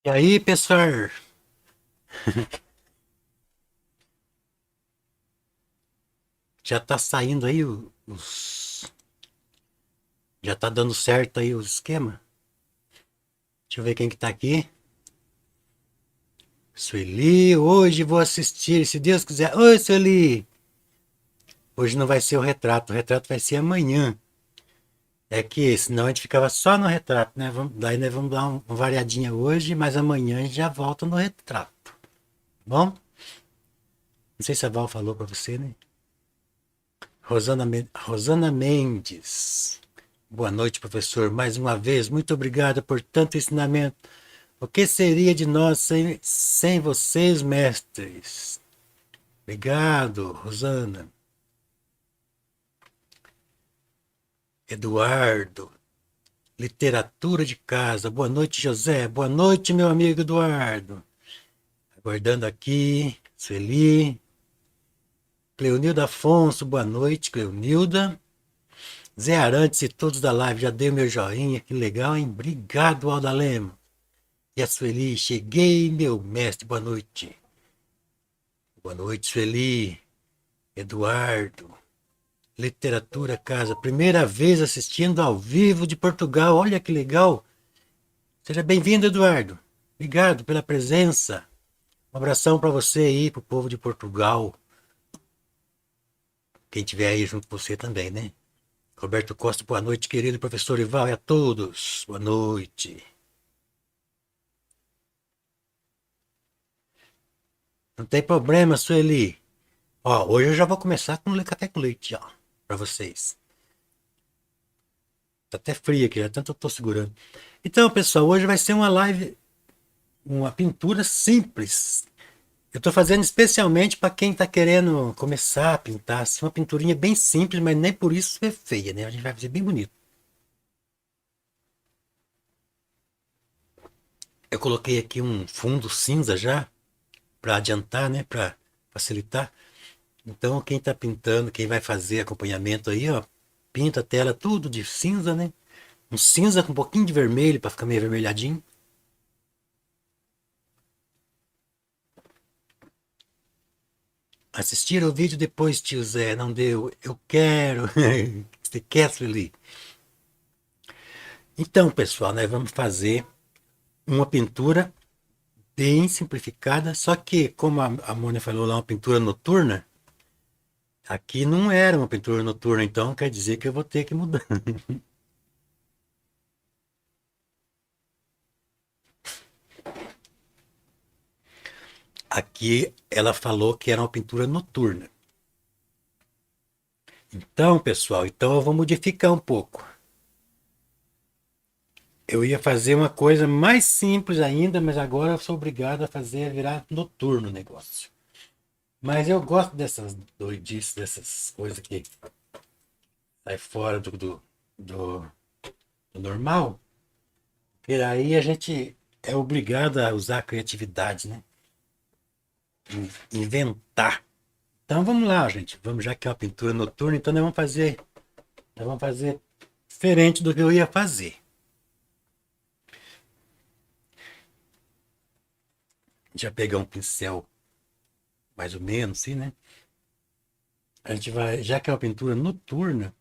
E aí, pessoal? Já tá saindo aí os. Já tá dando certo aí os esquemas? Deixa eu ver quem que tá aqui. Sueli, hoje vou assistir, se Deus quiser. Oi, Sueli! Hoje não vai ser o retrato vai ser amanhã. É que senão a gente ficava só no retrato, né? Daí nós vamos dar uma variadinha hoje, mas amanhã a gente já volta no retrato. Tá bom? Não sei se a Val falou pra você, né? Rosana Mendes. Boa noite, professor. Mais uma vez, muito obrigado por tanto ensinamento. O que seria de nós sem vocês, mestres? Obrigado, Rosana. Eduardo. Literatura de casa. Boa noite, José. Boa noite, meu amigo Eduardo. Aguardando aqui. Sueli. Cleonilda Afonso. Boa noite, Cleonilda. Zé Arantes e todos da live. Já dei meu joinha. Que legal, hein? Obrigado, Aldalema. E a Sueli. Cheguei, meu mestre. Boa noite. Boa noite, Sueli. Eduardo. Literatura Casa, primeira vez assistindo ao vivo de Portugal. Olha que legal. Seja bem-vindo, Eduardo. Obrigado pela presença. Um abração para você aí, pro povo de Portugal. Quem tiver aí junto com você também, né? Roberto Costa, boa noite, querido professor Ival, e a todos. Boa noite. Não tem problema, Sueli. Ó, hoje eu já vou começar com café com leite, ó, para vocês. Tá até frio aqui, já tanto eu tô segurando. Então, pessoal, hoje vai ser uma live, uma pintura simples. Eu estou fazendo especialmente para quem está querendo começar a pintar. Assim, uma pinturinha bem simples, mas nem por isso é feia, né? A gente vai fazer bem bonito. Eu coloquei aqui um fundo cinza já, para adiantar, né? Para facilitar. Então, quem está pintando, quem vai fazer acompanhamento aí, ó, pinta a tela tudo de cinza, né? Um cinza com um pouquinho de vermelho para ficar meio avermelhadinho. Assistir o vídeo depois, tio Zé, não deu. Eu quero. Você quer, Sueli? Então, pessoal, nós vamos fazer uma pintura bem simplificada, só que, como a Mônia falou lá, uma pintura noturna, aqui não era uma pintura noturna, então quer dizer que eu vou ter que mudar. Aqui ela falou que era uma pintura noturna. Então, pessoal, então eu vou modificar um pouco. Eu ia fazer uma coisa mais simples ainda, mas agora eu sou obrigado a fazer virar noturno o negócio. Mas eu gosto dessas doidices, dessas coisas que sai fora do, do normal. E aí a gente é obrigado a usar a criatividade, né? Inventar. Então vamos lá, gente. Vamos, já que é uma pintura noturna, então nós vamos fazer diferente do que eu ia fazer. Já pegar um pincel mais ou menos, assim, né? A gente vai, já que é uma pintura noturna,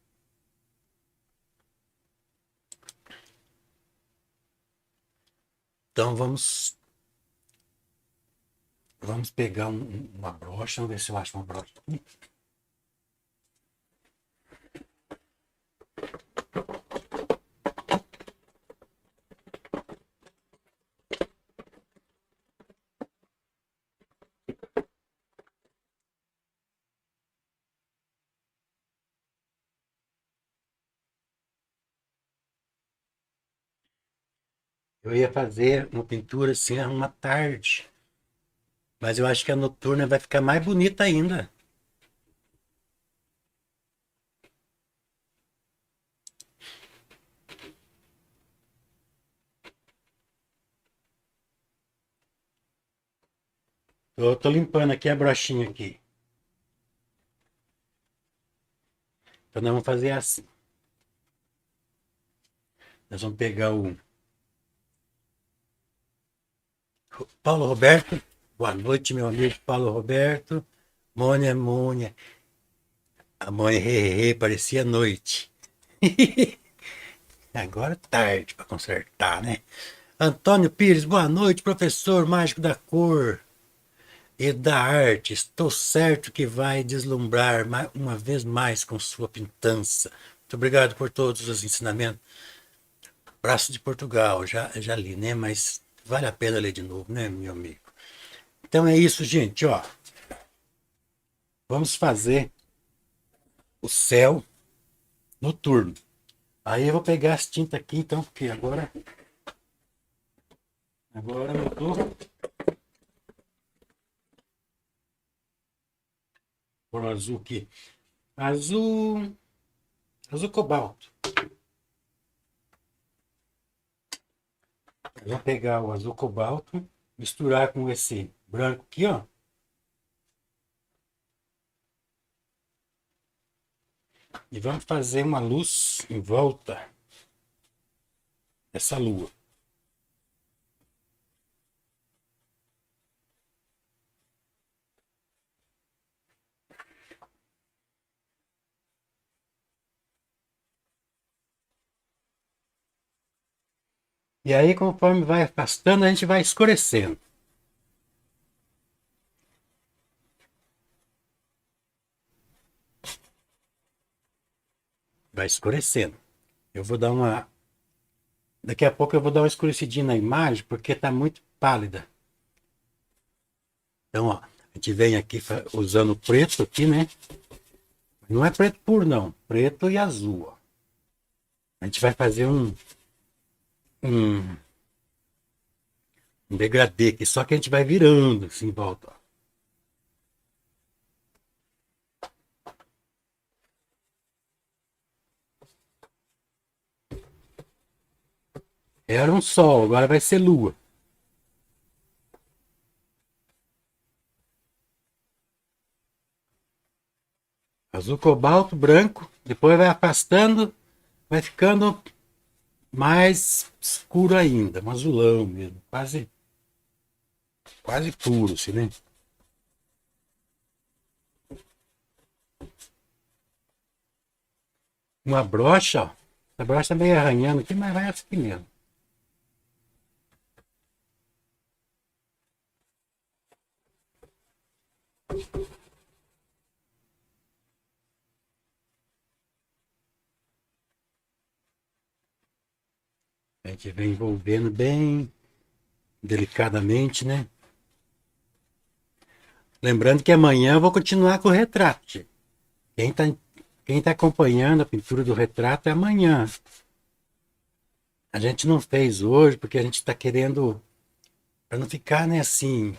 então vamos pegar uma brocha, vamos ver se eu acho uma brocha. Eu ia fazer uma pintura assim, uma tarde, mas eu acho que a noturna vai ficar mais bonita ainda. Eu tô limpando aqui a brochinha aqui. Então nós vamos fazer assim. Nós vamos pegar Paulo Roberto, boa noite, meu amigo Paulo Roberto. Mônia, Mônia. A mãe parecia noite. Agora é tarde para consertar, né? Antônio Pires, boa noite, professor mágico da cor e da arte. Estou certo que vai deslumbrar uma vez mais com sua pintança. Muito obrigado por todos os ensinamentos. Braço de Portugal, já li, né? Mas vale a pena ler de novo, né, meu amigo? Então é isso, gente, ó. Vamos fazer o céu noturno. Aí eu vou pegar as tintas aqui, então, porque agora eu tô por azul aqui. Azul, azul cobalto. Eu vou pegar o azul cobalto, misturar com esse branco aqui, ó. E vamos fazer uma luz em volta dessa lua. E aí, conforme vai afastando, a gente vai escurecendo. Vai escurecendo. Eu vou dar uma. Daqui a pouco eu vou dar uma escurecidinha na imagem, porque está muito pálida. Então, ó, a gente vem aqui usando preto aqui, né? Não é preto puro, não. Preto e azul, ó. A gente vai fazer um, um degradê aqui, só que a gente vai virando assim em volta, ó. Era um sol, agora vai ser lua. Azul cobalto, branco, depois vai afastando, vai ficando mais escuro ainda, um azulão mesmo, quase puro, assim, né? Uma brocha, ó. A brocha tá meio arranhando aqui, mas vai assim mesmo. A gente vem envolvendo bem delicadamente, né? Lembrando que amanhã eu vou continuar com o retrato. Quem está quem tá acompanhando a pintura do retrato é amanhã. A gente não fez hoje porque a gente está querendo, para não ficar, né, assim,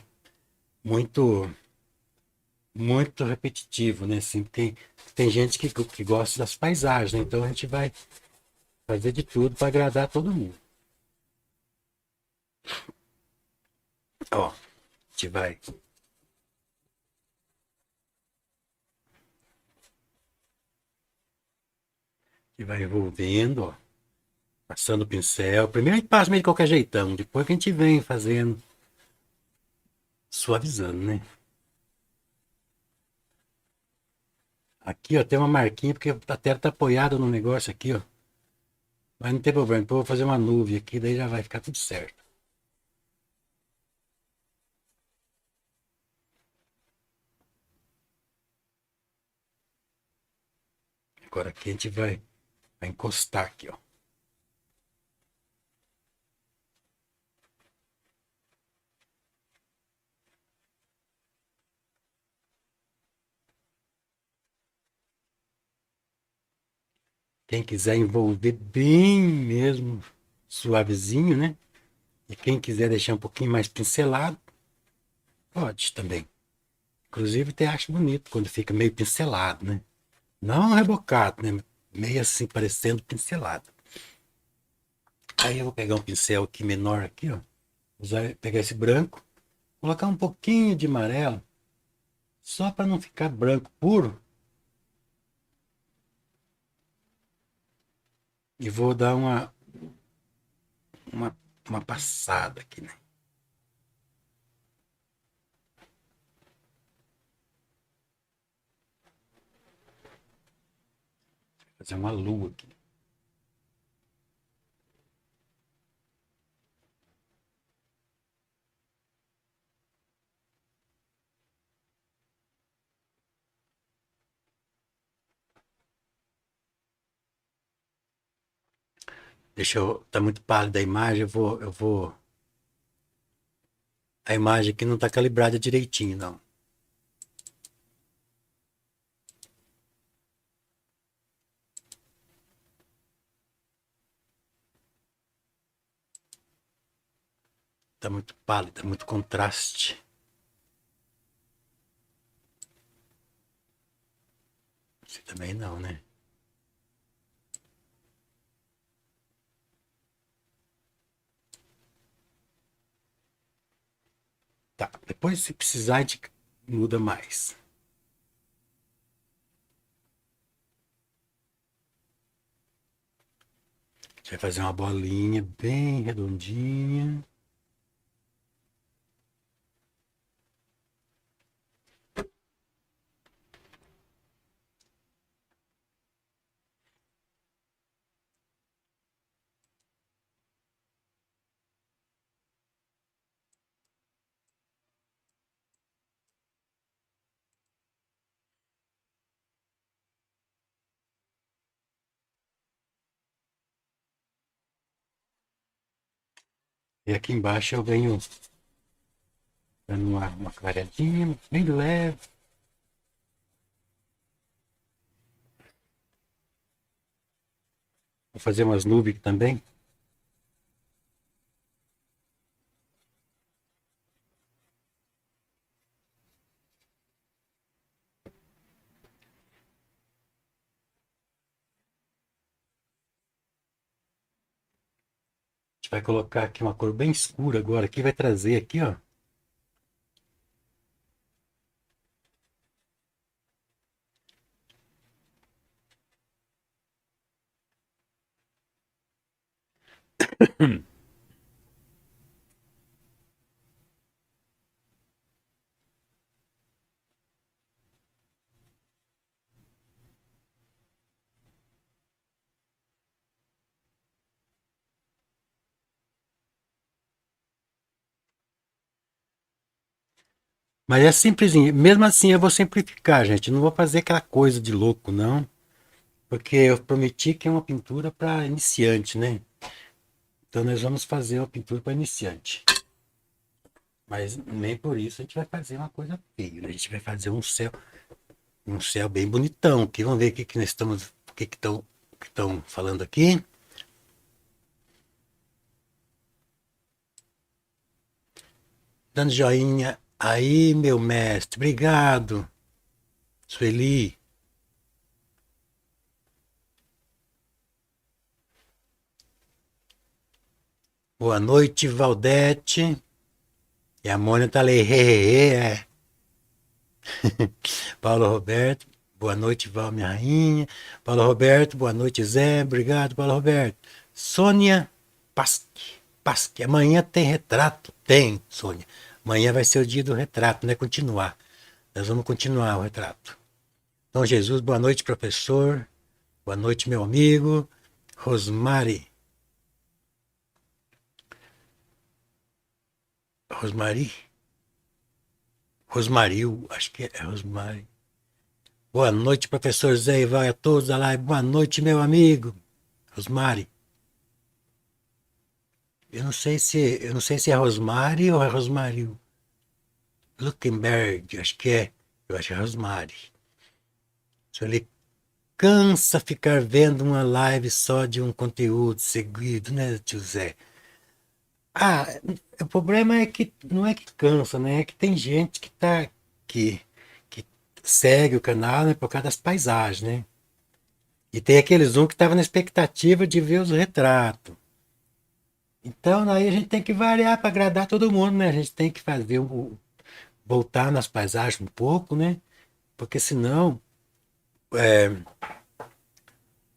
muito muito repetitivo, né? Assim, tem gente que gosta das paisagens, né? Então a gente vai fazer de tudo para agradar todo mundo. Ó, a gente vai envolvendo, ó, passando o pincel. Primeiro a gente passa meio de qualquer jeitão, depois que a gente vem fazendo, suavizando, né? Aqui, ó, tem uma marquinha porque a tela tá apoiada no negócio aqui, ó. Mas não tem problema, depois eu vou fazer uma nuvem aqui, daí já vai ficar tudo certo. Agora aqui a gente vai encostar aqui, ó. Quem quiser envolver bem mesmo, suavezinho, né? E quem quiser deixar um pouquinho mais pincelado, pode também. Inclusive até acho bonito quando fica meio pincelado, né? Não rebocado, né? Meio assim, parecendo pincelado. Aí eu vou pegar um pincel aqui menor aqui, ó. Pegar esse branco, colocar um pouquinho de amarelo, só para não ficar branco puro. E vou dar uma passada aqui, né? Fazer uma lua aqui. Deixa eu. Tá muito pálida a imagem, eu vou. A imagem aqui não tá calibrada direitinho, não. Tá muito pálida, muito contraste. Você também não, né? Tá, depois se precisar a gente muda mais. A gente vai fazer uma bolinha bem redondinha. E aqui embaixo eu venho dando uma clareadinha, bem leve. Vou fazer umas nuvens também. A gente vai colocar aqui uma cor bem escura agora. Aqui vai trazer aqui, ó. Mas é simplesinho. Mesmo assim eu vou simplificar, gente. Não vou fazer aquela coisa de louco, não. Porque eu prometi que é uma pintura para iniciante, né? Então nós vamos fazer uma pintura para iniciante. Mas nem por isso a gente vai fazer uma coisa feia, né? A gente vai fazer um céu bem bonitão. Aqui, vamos ver o que, que nós estamos. O que estão falando aqui. Dando joinha. Aí, meu mestre. Obrigado. Sueli. Boa noite, Valdete. E a Mônica tá ali. É. Paulo Roberto. Boa noite, Val, minha rainha. Paulo Roberto. Boa noite, Zé. Obrigado, Paulo Roberto. Sônia Pasque. Pasque. Amanhã tem retrato? Tem, Sônia. Amanhã vai ser o dia do retrato, né? Continuar. Nós vamos continuar o retrato. Então, Jesus, boa noite, professor. Boa noite, meu amigo. Rosmari. Rosmari? Rosmaril, acho que é Rosmari. Boa noite, professor Zé e vai a todos da live. Boa noite, meu amigo. Rosmari. Eu não sei se é Rosmari ou é Rosmaril. Luxemburg, acho que é. Eu acho que é Rosmari. Se ele cansa ficar vendo uma live só de um conteúdo seguido, né, tio Zé? Ah, o problema é que não é que cansa, né? É que tem gente que segue o canal, né, por causa das paisagens, né? E tem aqueles um que estava na expectativa de ver os retratos. Então aí a gente tem que variar para agradar todo mundo, né? A gente tem que fazer voltar nas paisagens um pouco, né? Porque senão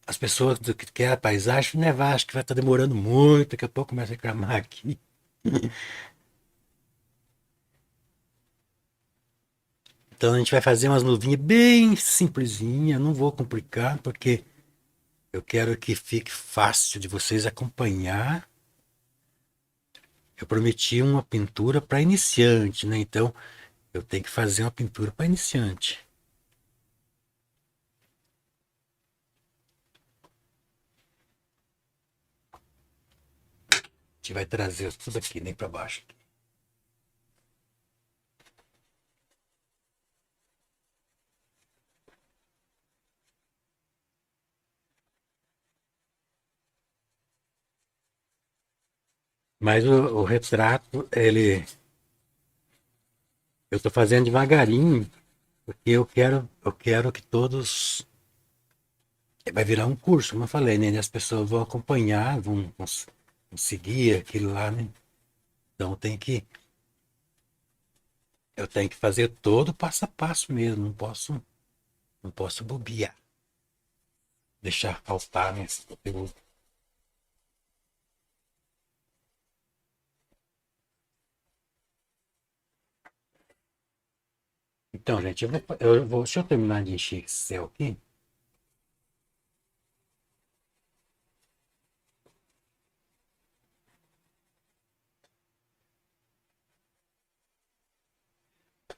as pessoas que querem a paisagem, né? Acho que vai estar demorando muito, daqui a pouco começa a reclamar aqui. Então a gente vai fazer umas nuvinhas bem simplesinhas, não vou complicar, porque Eu quero que fique fácil de vocês acompanhar. Eu prometi uma pintura para iniciante, né? Então eu tenho que fazer uma pintura para iniciante. A gente vai trazer tudo aqui, nem para baixo. Mas o retrato, eu estou fazendo devagarinho, porque eu quero que todos, vai virar um curso, como eu falei, né? As pessoas vão acompanhar, vão seguir aquilo lá, né? Então eu tenho que fazer todo passo a passo mesmo, não posso bobear, deixar faltar nesse conteúdo. Então, gente, deixa eu terminar de encher esse céu aqui.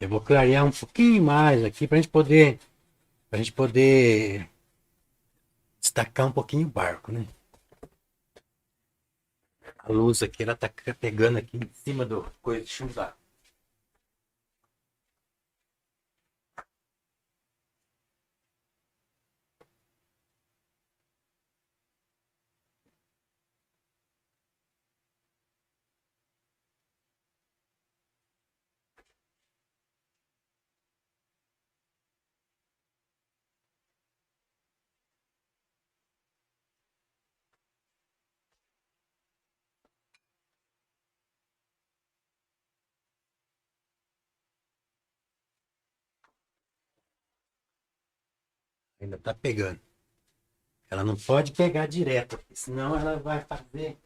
Eu vou clarear um pouquinho mais aqui para a gente poder destacar um pouquinho o barco, né? A luz aqui, ela tá pegando aqui em cima do coisa. Deixa eu usar. Ainda tá pegando. Ela não pode pegar direto, senão ela vai fazer.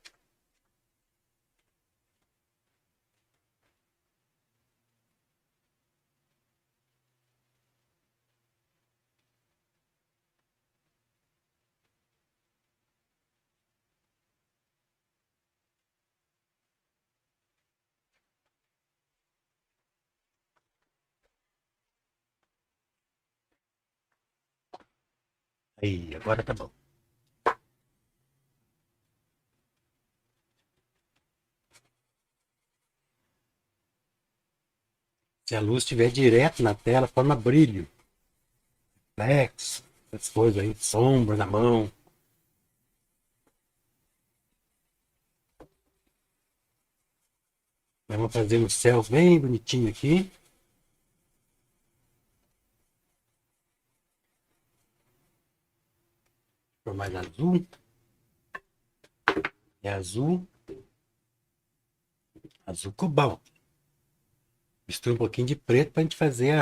Aí, agora tá bom. Se a luz estiver direto na tela, forma brilho, reflexo, essas coisas aí, sombra na mão. Vamos fazer um céu bem bonitinho aqui. Por mais azul. É azul cobalto. Mistura um pouquinho de preto para a gente fazer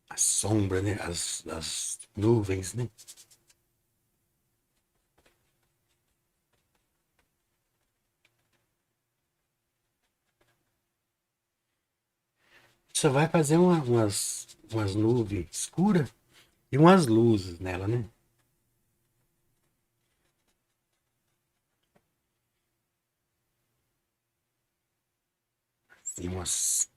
a sombra, né? As nuvens, né? Só vai fazer umas nuvens escuras e umas luzes nela, né? Assim,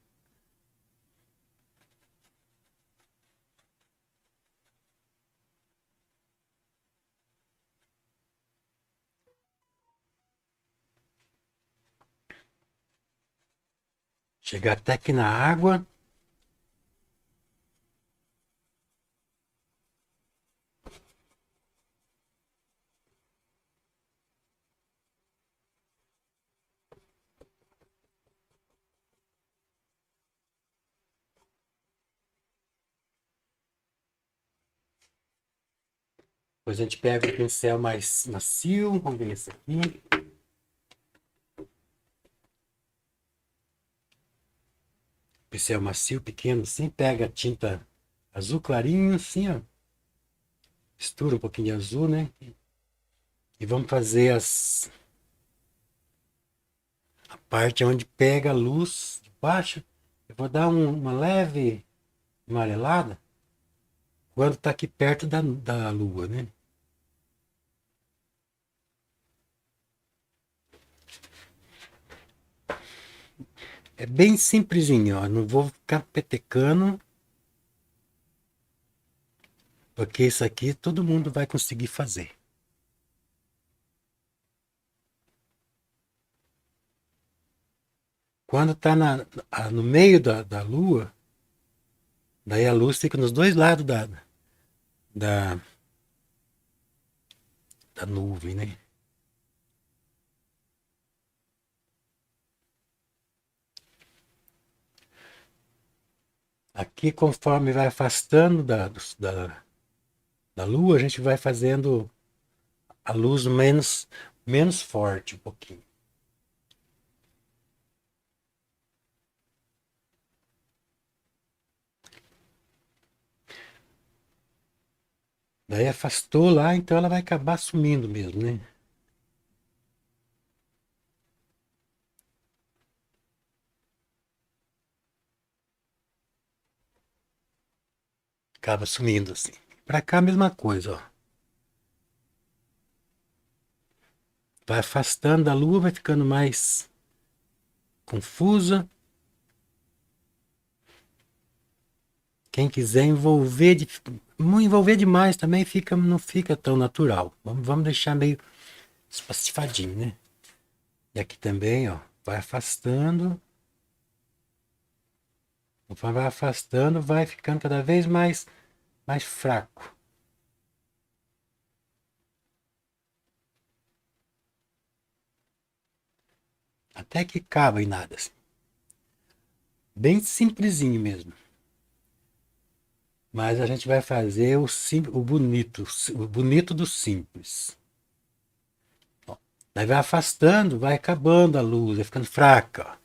chegar até aqui na água. Depois a gente pega o pincel mais macio. Vamos ver esse aqui. Pincel macio, pequeno, assim. Pega a tinta azul clarinho, assim, ó. Mistura um pouquinho de azul, né? E vamos fazer a parte onde pega a luz de baixo. Eu vou dar uma leve amarelada quando está aqui perto da lua, né? É bem simplesinho, ó. Não vou ficar petecando, porque isso aqui todo mundo vai conseguir fazer. Quando tá no meio da lua, daí a luz fica nos dois lados da, da nuvem, né? Aqui, conforme vai afastando da lua, a gente vai fazendo a luz menos forte um pouquinho. Daí afastou lá, então ela vai acabar sumindo mesmo, né? Acaba sumindo assim. Pra cá a mesma coisa, ó. Vai afastando da lua, vai ficando mais confusa. Quem quiser envolver demais também não fica tão natural. Vamos deixar meio espacifadinho, né? E aqui também, ó, vai afastando. Conforme vai afastando, vai ficando cada vez mais fraco. Até que acaba em nada, assim. Bem simplesinho mesmo. Mas a gente vai fazer o bonito do simples. Ó, daí vai afastando, vai acabando a luz, vai ficando fraca. Ó.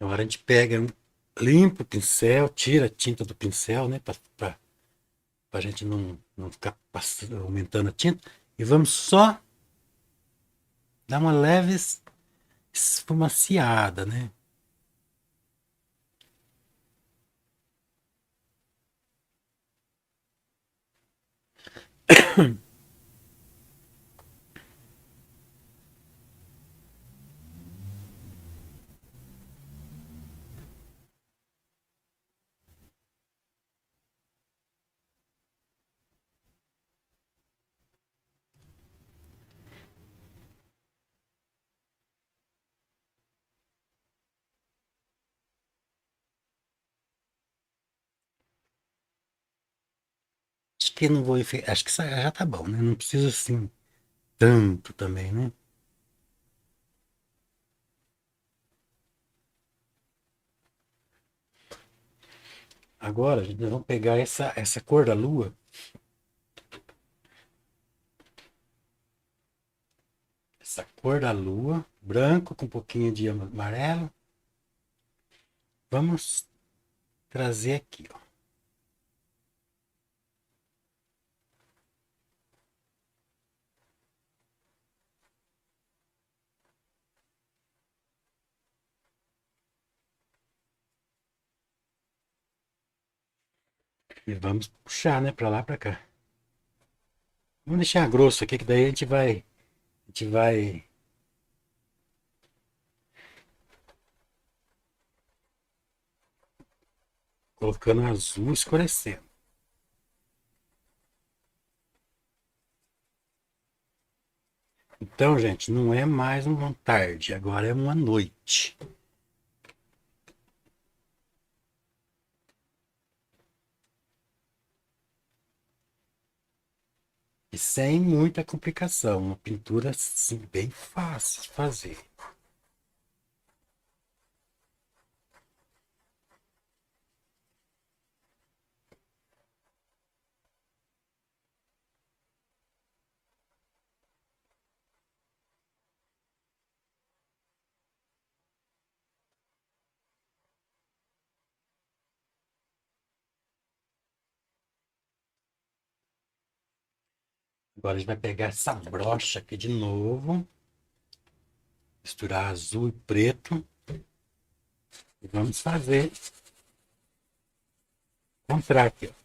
Agora a gente pega, limpa o pincel, tira a tinta do pincel, né? Para a gente não ficar aumentando a tinta. E vamos só dar uma leve esfumaciada, né? Acho que não vou. Acho que isso já tá bom, né? Não precisa assim tanto também, né? Agora, gente, nós vamos pegar essa cor da lua, essa cor da lua, branco com um pouquinho de amarelo. Vamos trazer aqui, ó. E vamos puxar, né, pra lá, pra cá. Vamos deixar grosso aqui, que daí a gente vai colocando azul escurecendo. Então, gente, não é mais uma tarde, agora é uma noite. E sem muita complicação, uma pintura assim, bem fácil de fazer. Agora a gente vai pegar essa brocha aqui de novo. Misturar azul e preto. E vamos fazer contrário aqui, ó.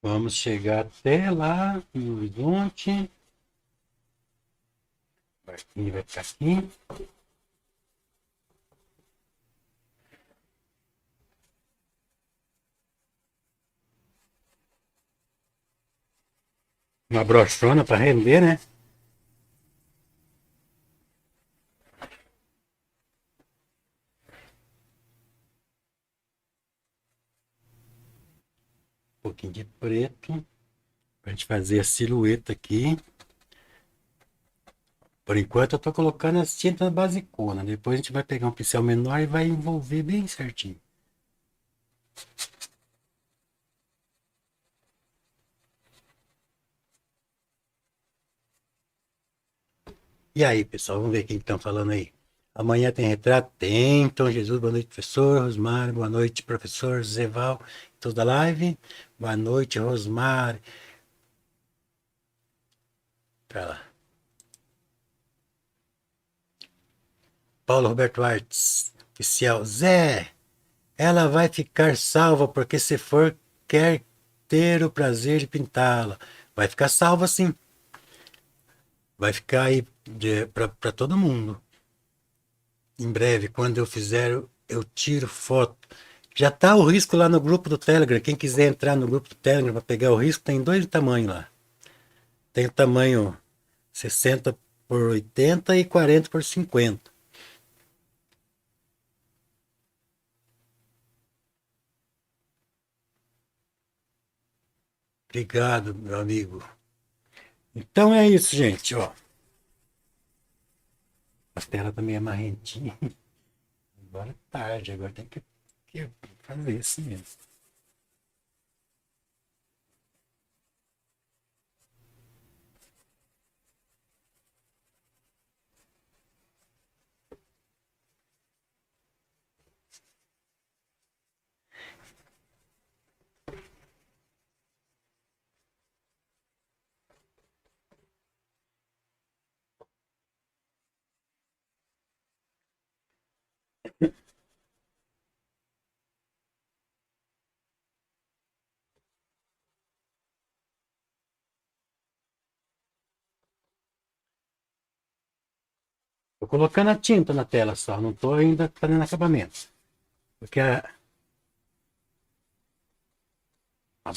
Vamos chegar até lá no horizonte. O barquinho vai ficar aqui. Uma brochona para render, né? Um pouquinho de preto. Pra gente fazer a silhueta aqui. Por enquanto eu tô colocando as tintas basicona. Depois a gente vai pegar um pincel menor e vai envolver bem certinho. E aí, pessoal, vamos ver quem estão falando aí. Amanhã tem retrato? Tem. Então, Jesus, boa noite, professor. Rosmar, boa noite, professor. Zeval, toda a live. Boa noite, Rosmar. Pra lá. Paulo Roberto Artes, oficial. Zé, ela vai ficar salva porque se for, quer ter o prazer de pintá-la. Vai ficar salva sim. Vai ficar aí para todo mundo. Em breve, quando eu fizer, eu tiro foto. Já tá o risco lá no grupo do Telegram. Quem quiser entrar no grupo do Telegram para pegar o risco, tem dois tamanhos lá. Tem o tamanho 60 por 80 e 40 por 50. Obrigado, meu amigo. Então é isso, gente. Ó, a tela também é marrentinha. Agora é tarde, agora tem que fazer isso mesmo. Tô colocando a tinta na tela só, não tô ainda fazendo acabamento. Porque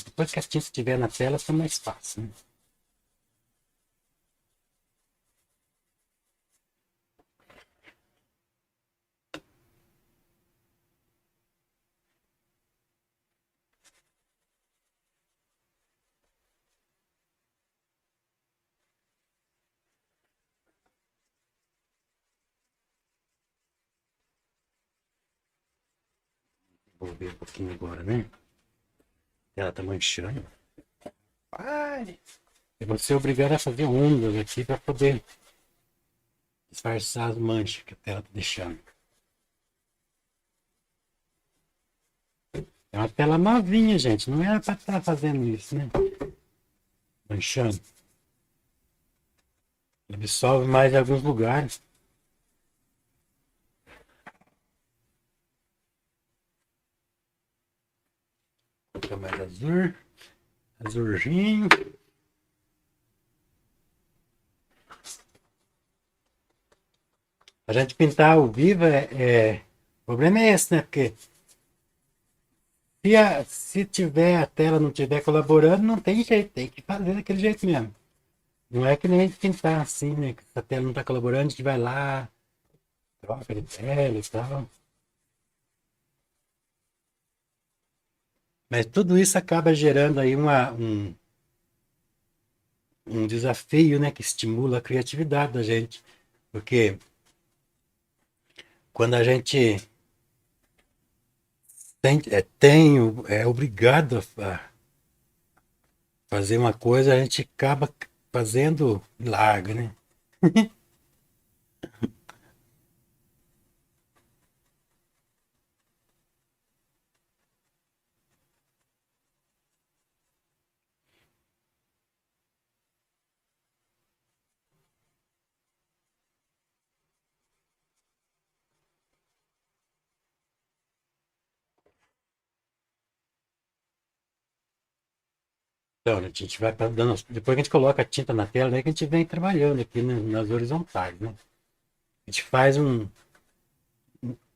depois que a tinta estiver na tela, fica mais fácil, né? Vou ver um pouquinho agora, né? Ela tá manchando. Ai! Eu vou ser obrigado a fazer ondas aqui para poder disfarçar as manchas que a tela tá deixando. É uma tela novinha, gente. Não era para estar fazendo isso, né? Manchando. Absorve mais em alguns lugares. Fica mais azul. Azulzinho. A gente pintar ao vivo o problema é esse, né? Porque se tiver a tela não estiver colaborando, não tem jeito, tem que fazer daquele jeito mesmo. Não é que nem a gente pintar assim, né? Que se a tela não está colaborando, a gente vai lá, troca de tela e tal. Mas tudo isso acaba gerando aí um desafio, né, que estimula a criatividade da gente. Porque quando a gente é obrigado a fazer uma coisa, a gente acaba fazendo milagre, né? Então, a gente vai dando, depois que a gente coloca a tinta na tela, né, que a gente vem trabalhando aqui nas horizontais, né? A gente faz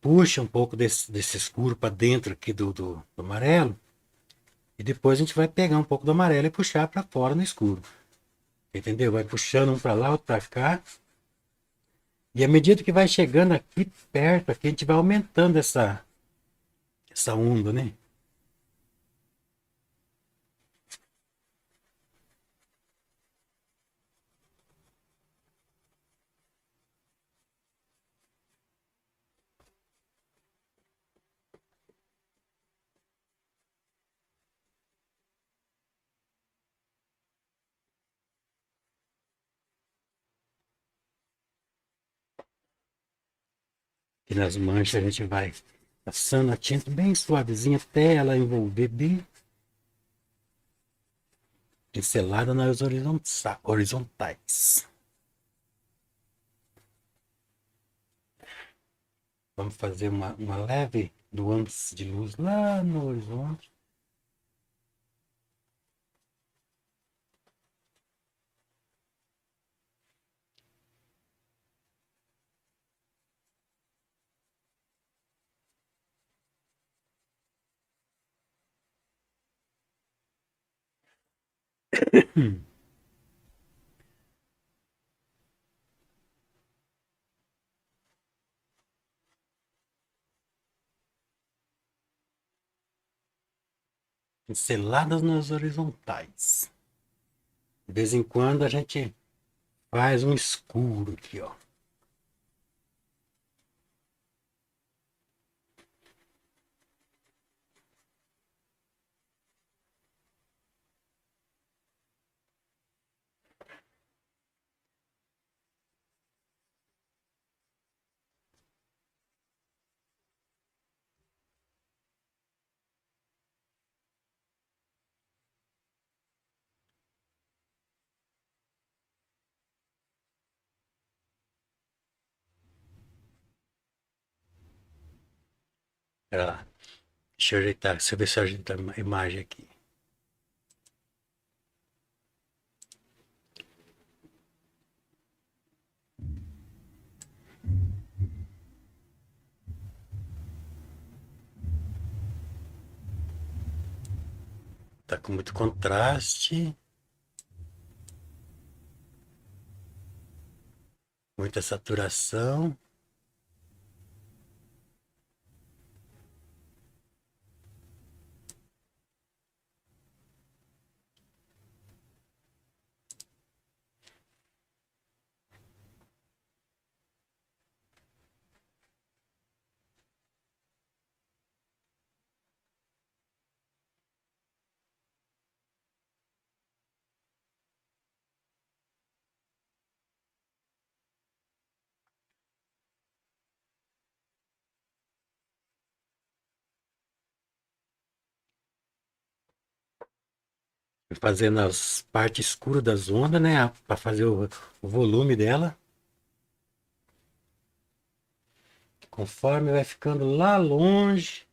puxa um pouco desse escuro para dentro aqui do amarelo, e depois a gente vai pegar um pouco do amarelo e puxar para fora no escuro. Entendeu? Vai puxando um para lá, outro para cá. E à medida que vai chegando aqui perto, aqui, a gente vai aumentando essa onda, né? E nas manchas a gente vai passando a tinta bem suavezinha até ela envolver bem pincelada nas horizontais. Vamos fazer uma leve nuance de luz lá no horizonte. Pinceladas nas horizontais. De vez em quando a gente faz um escuro aqui, ó. Pera lá. Deixa eu ajeitar, deixa eu ver se eu ajeito a imagem aqui. Tá com muito contraste, muita saturação. Fazendo as partes escuras das ondas, né? Para fazer o volume dela. Conforme vai ficando lá longe,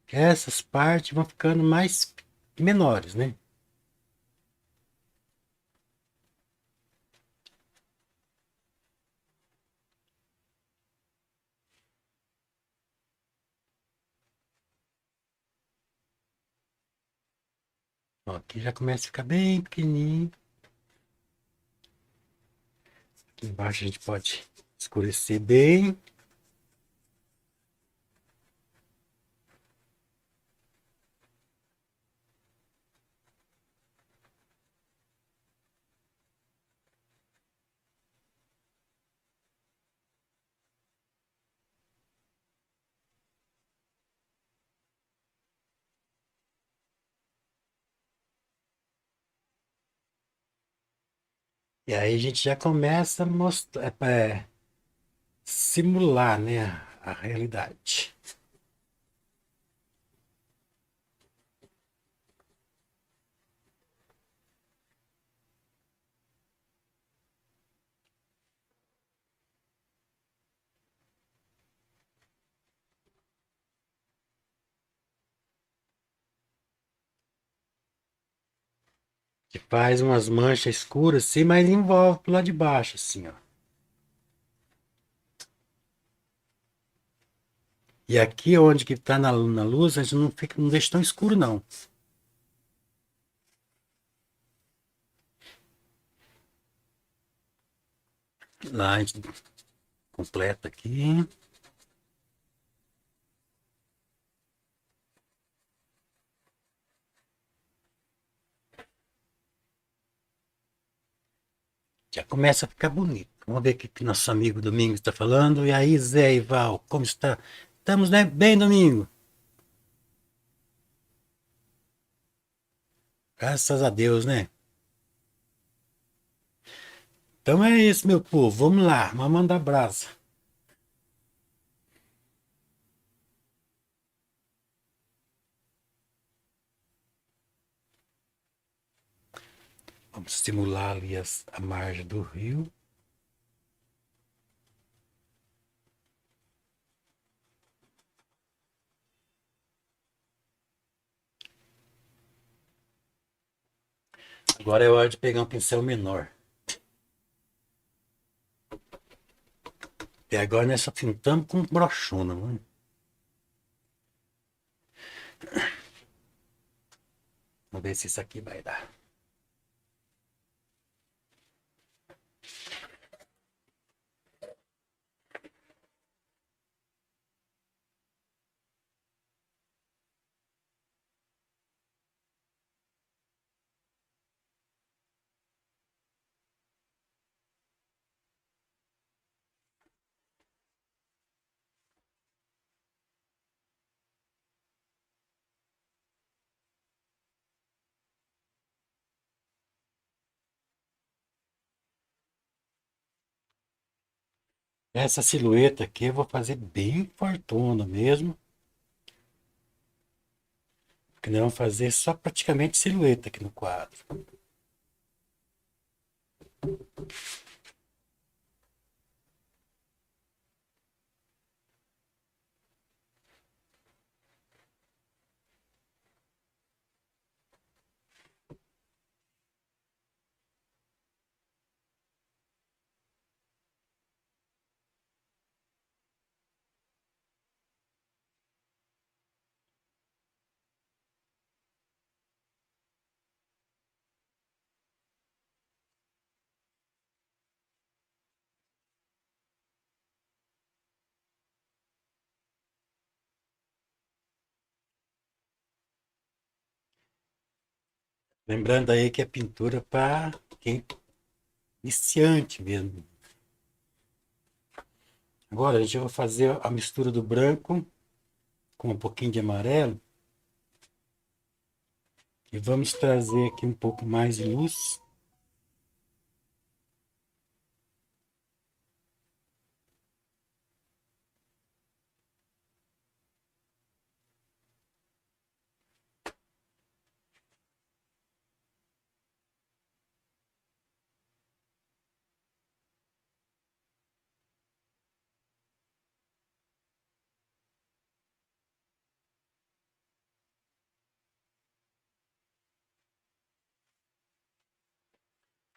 essas partes vão ficando mais menores, né? Ó, aqui já começa a ficar bem pequenininho. Aqui embaixo a gente pode escurecer bem. E aí a gente já começa a mostrar, simular, né, a realidade. Que faz umas manchas escuras assim, mas envolve pro lado de baixo, assim, ó. E aqui onde que tá na luz, a gente não fica, não deixa tão escuro, não. Lá a gente completa aqui. Já começa a ficar bonito. Vamos ver o que nosso amigo Domingos está falando. E aí, Zé e Val, como está? Estamos, né, bem, Domingo? Graças a Deus, né? Então é isso, meu povo. Vamos lá, vamos mandar brasa. Vamos simular ali a margem do rio. Agora é hora de pegar um pincel menor. Até agora nós só pintamos com brochona, né? Vamos ver se isso aqui vai dar. Essa silhueta aqui eu vou fazer bem fortuna mesmo. Porque nós vamos fazer só praticamente silhueta aqui no quadro. Lembrando aí que é pintura para quem é iniciante mesmo. Agora a gente vai fazer a mistura do branco com um pouquinho de amarelo e vamos trazer aqui um pouco mais de luz.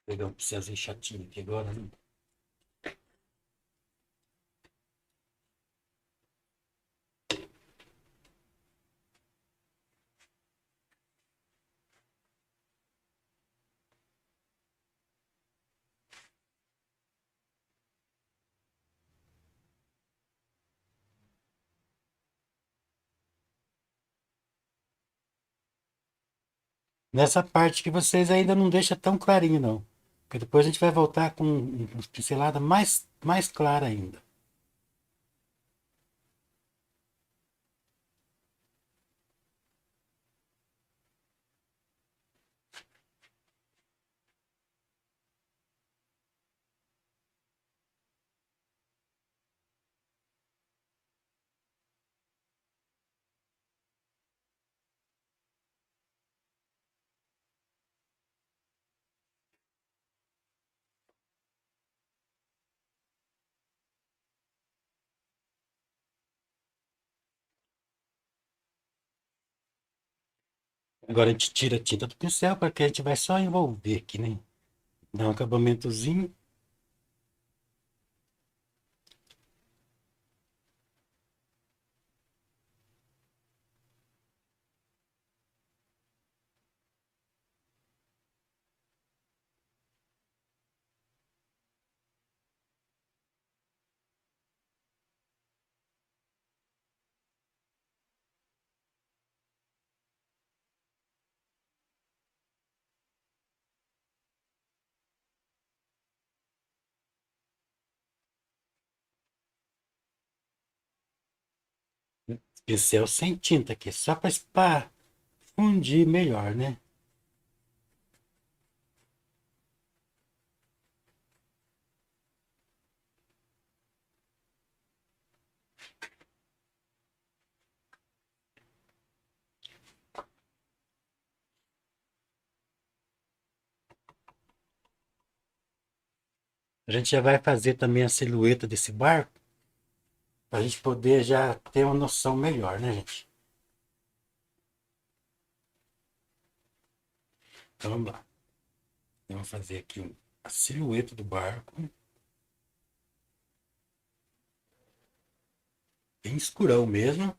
Vou pegar um pincelzinho chatinho aqui agora, né? Nessa parte que vocês ainda não deixam tão clarinho, não. Porque depois a gente vai voltar com uma pincelada mais clara ainda. Agora a gente tira a tinta do pincel para que a gente vai só envolver aqui, né? Dá um acabamentozinho. Pincel sem tinta aqui, só para fundir melhor, né? A gente já vai fazer também a silhueta desse barco, para a gente poder já ter uma noção melhor, né, gente? Então vamos lá. Vamos fazer aqui a silhueta do barco, bem escurão mesmo.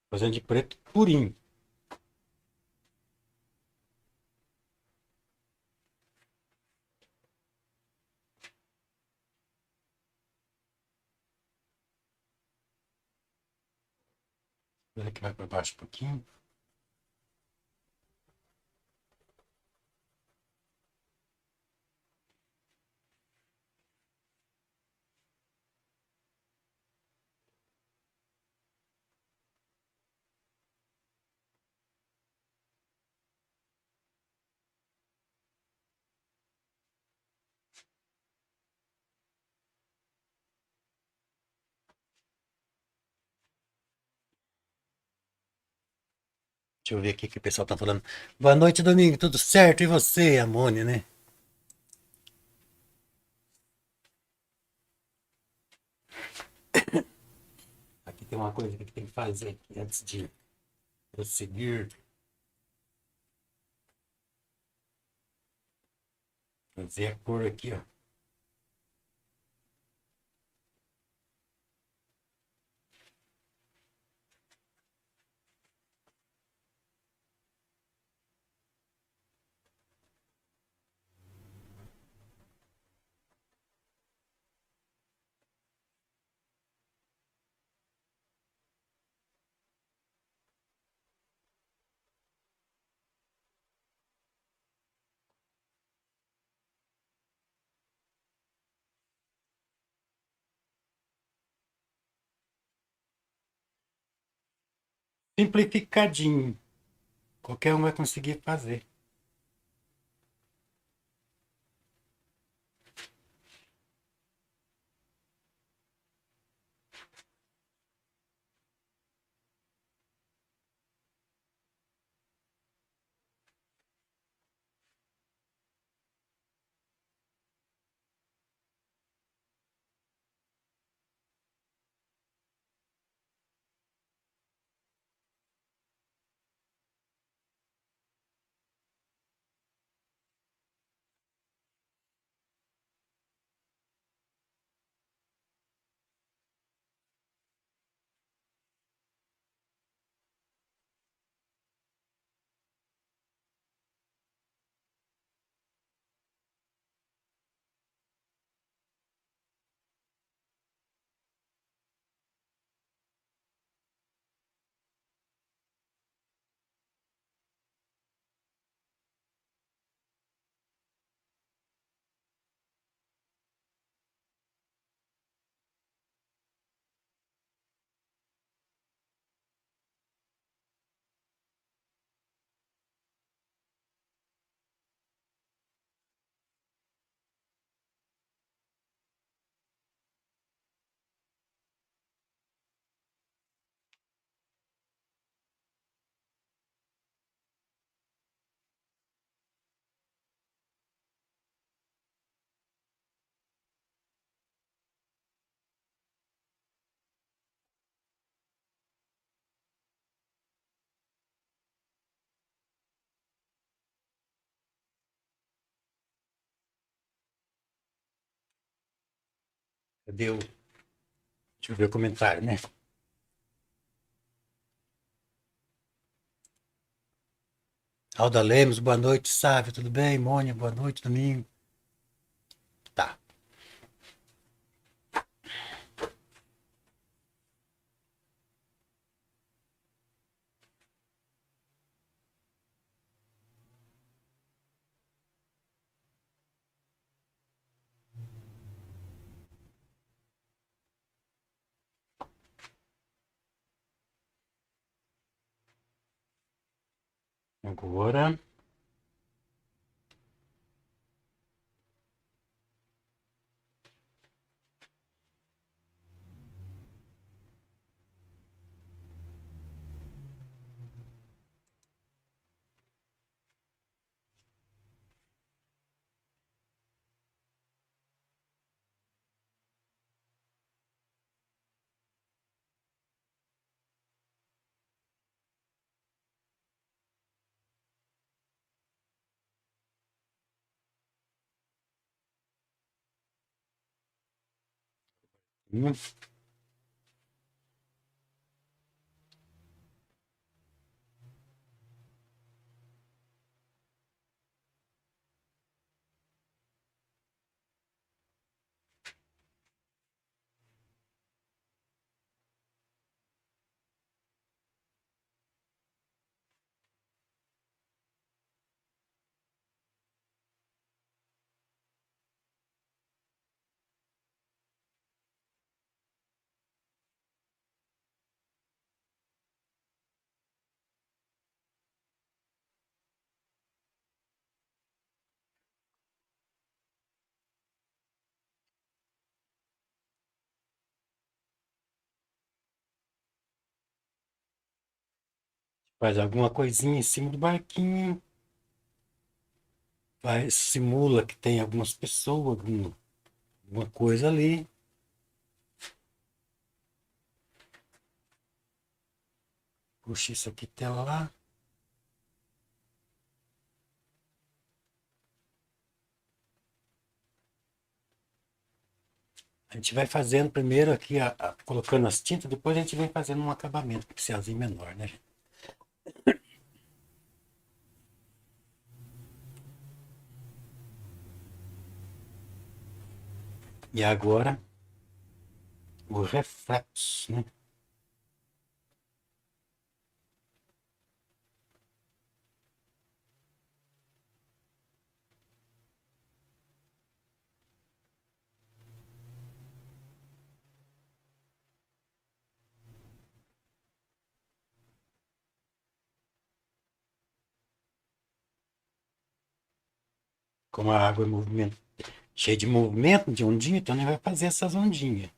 Fazendo de preto purinho. Olha que vai para baixo um pouquinho. Deixa eu ver aqui que o pessoal tá falando. Boa noite, Domingo. Tudo certo? E você, Amônia, né? Aqui tem uma coisa que tem que fazer aqui antes de prosseguir. Fazer a cor aqui, ó. Simplificadinho. Qualquer um vai conseguir fazer. Cadê o... Deixa eu ver o comentário, né? Alda Lemos, boa noite, Sávio, tudo bem? Mônia, boa noite, domingo. Tá. Agora. Faz alguma coisinha em cima do barquinho. Faz, simula que tem algumas pessoas, alguma coisa ali. Puxa isso aqui até lá. A gente vai fazendo primeiro aqui, colocando as tintas, depois a gente vem fazendo um acabamento pixelzinho menor, né, gente? E agora, o reflexo, né? Como a água é movimento, cheia de movimento, de ondinha, então a gente vai fazer essas ondinhas.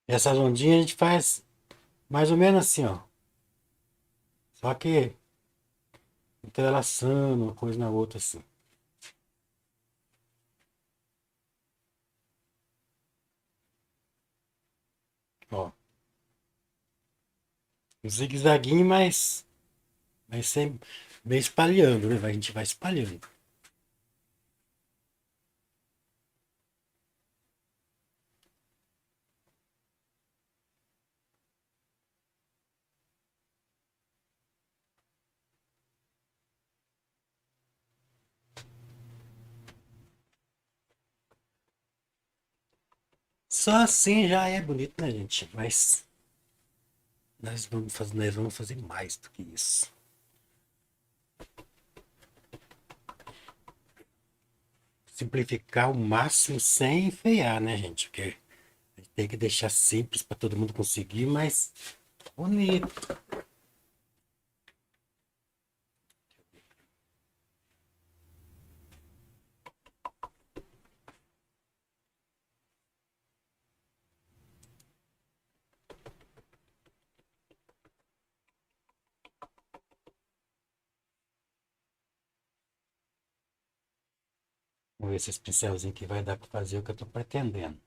Essas ondinhas a gente faz mais ou menos assim, ó. Só que entrelaçando uma coisa na outra, assim. Ó. Um zigue-zaguinho, mas vai ser bem espalhando, né? A gente vai espalhando. Só assim já é bonito, né, gente? Mas nós vamos fazer mais do que isso. Simplificar o máximo sem enfeiar, né, gente? Porque a gente tem que deixar simples para todo mundo conseguir, mas bonito. Vamos ver se esse pincelzinho aqui vai dar para fazer o que eu estou pretendendo.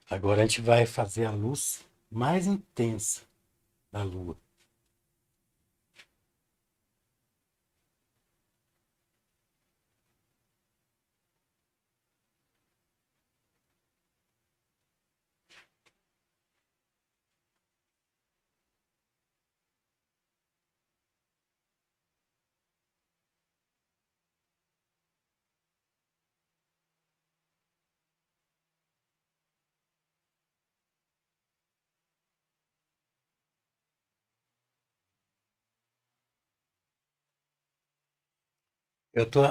Agora a gente vai fazer a luz mais intensa da lua.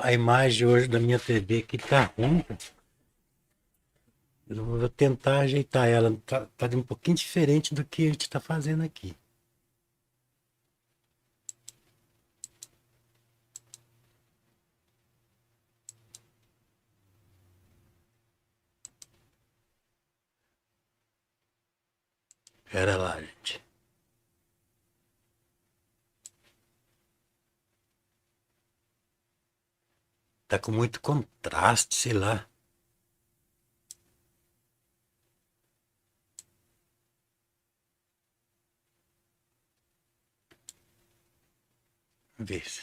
A imagem hoje da minha TV aqui tá ruim. Eu vou tentar ajeitar ela. Tá um pouquinho diferente do que a gente está fazendo aqui. Pera lá, gente. Tá com muito contraste, sei lá. Vamos ver se.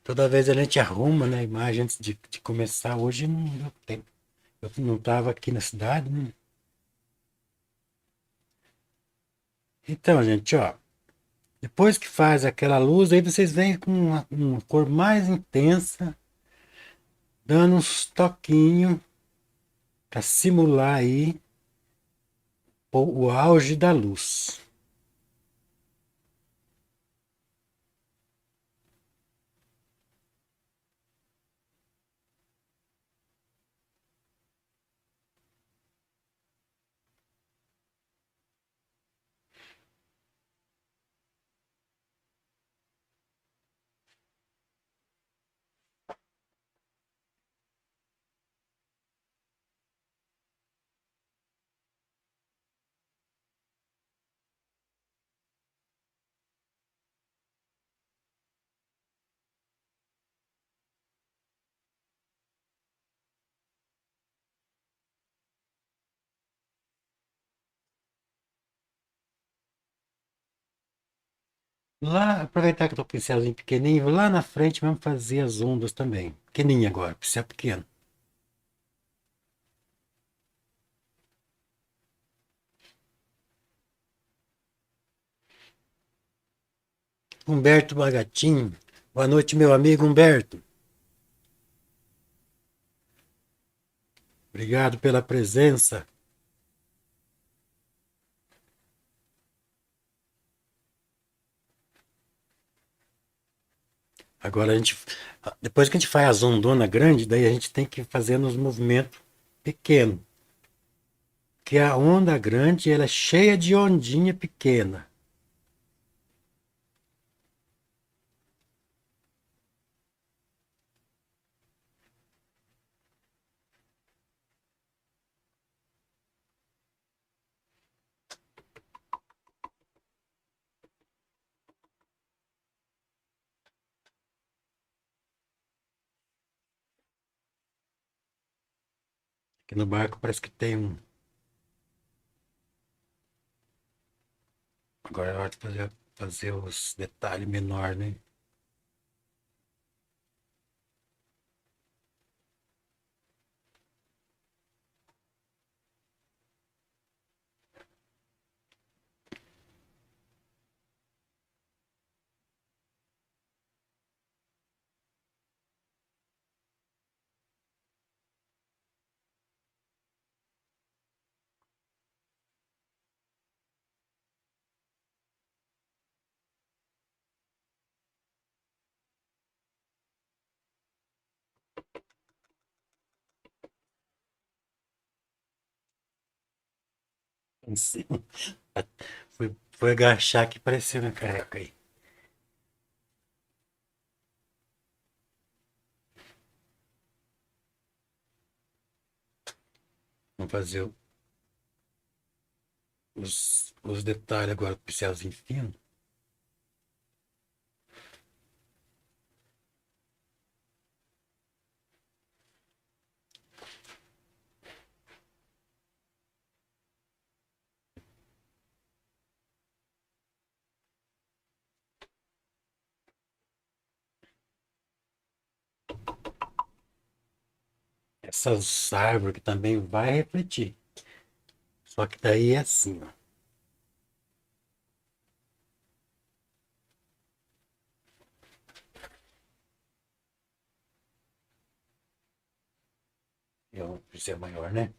Toda vez a gente arruma, né, a imagem antes de começar. Hoje não deu tempo. Eu não estava aqui na cidade, né? Então, gente, ó. Depois que faz aquela luz, aí vocês vêm com uma cor mais intensa, dando uns toquinhos para simular aí o auge da luz. Lá, aproveitar que eu tô com o pincelzinho pequenininho, lá na frente mesmo fazer as ondas também. Pequenininho agora, pincel pequeno. Humberto Bagatinho. Boa noite, meu amigo Humberto. Obrigado pela presença. Agora a gente, depois que a gente faz a ondona grande, daí a gente tem que fazer nos movimentos pequenos. Que a onda grande ela é cheia de ondinha pequena. Aqui no barco parece que tem um. Agora é hora de fazer os detalhes menores, né? Assim, foi agachar que pareceu minha careca aí. Vamos fazer os detalhes agora com o pincelzinho fino. Essas árvores que também vai refletir. Só que daí é assim, ó. É um pincel maior, né?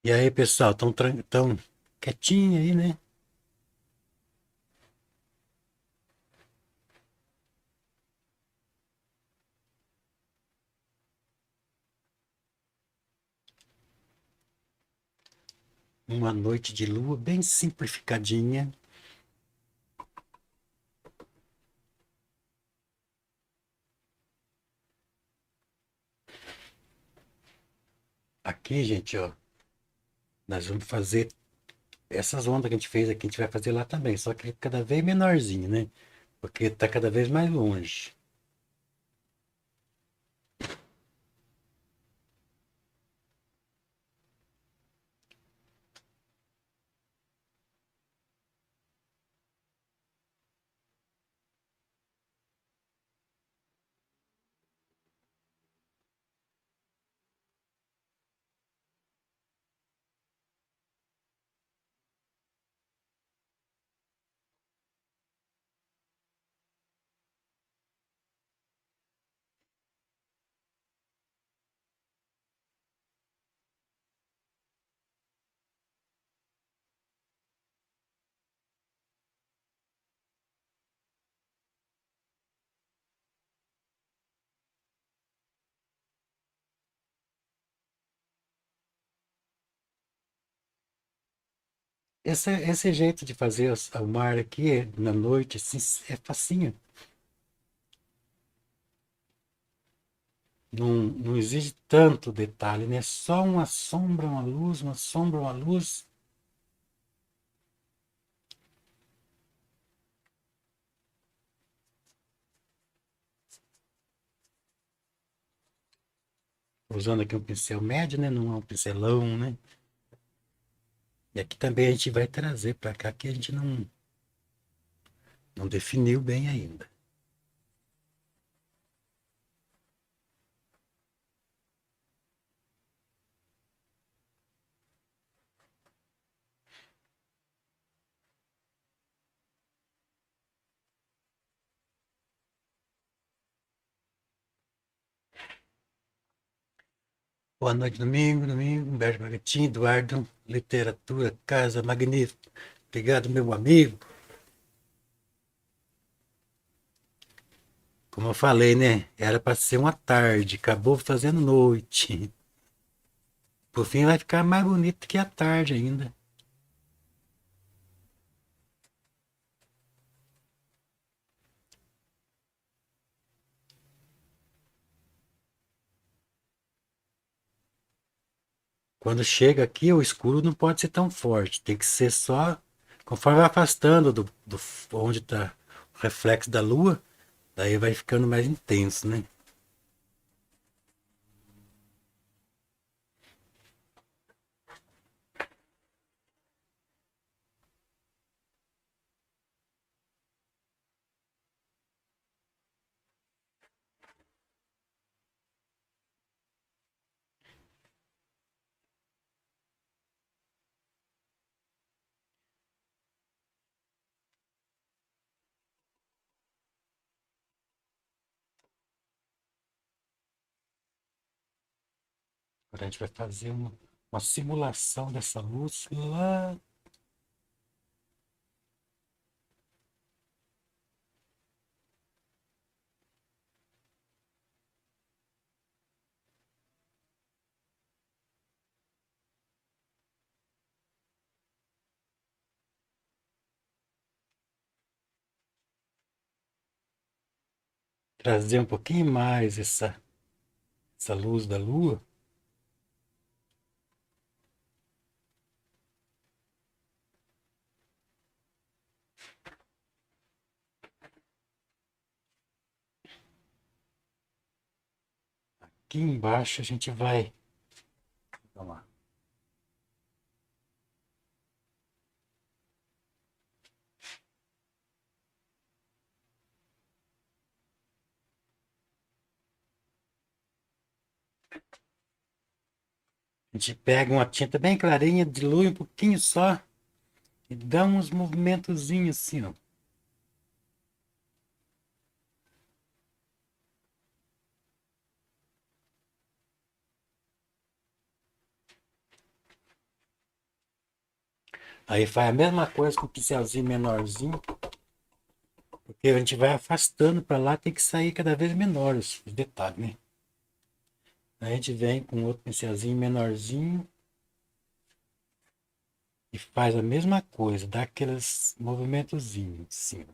E aí, pessoal, tão quietinho aí, né? Uma noite de lua bem simplificadinha. Aqui, gente, ó, nós vamos fazer essas ondas que a gente fez aqui, a gente vai fazer lá também, só que cada vez menorzinho, né? Porque tá cada vez mais longe. Esse jeito de fazer o mar aqui na noite, assim, é facinho. Não exige tanto detalhe, né? Só uma sombra, uma luz, uma sombra, uma luz. Usando aqui um pincel médio, né? Não é um pincelão, né? E aqui também a gente vai trazer para cá que a gente não definiu bem ainda. Boa noite, domingo, domingo. Um beijo, Magatinho, Eduardo. Literatura, casa, magnífico. Obrigado, meu amigo. Como eu falei, né? Era para ser uma tarde, acabou fazendo noite. Por fim, vai ficar mais bonito que a tarde ainda. Quando chega aqui, o escuro não pode ser tão forte. Tem que ser só conforme vai afastando do onde está o reflexo da lua. Daí vai ficando mais intenso, né? Agora a gente vai fazer uma simulação dessa luz lá. Trazer um pouquinho mais essa luz da lua. Aqui embaixo a gente vai. Vamos lá. A gente pega uma tinta bem clarinha, dilui um pouquinho só e dá uns movimentozinhos assim, ó. Aí faz a mesma coisa com o pincelzinho menorzinho, porque a gente vai afastando para lá, tem que sair cada vez menor os detalhes, né? Aí a gente vem com outro pincelzinho menorzinho e faz a mesma coisa, dá aqueles movimentozinhos assim.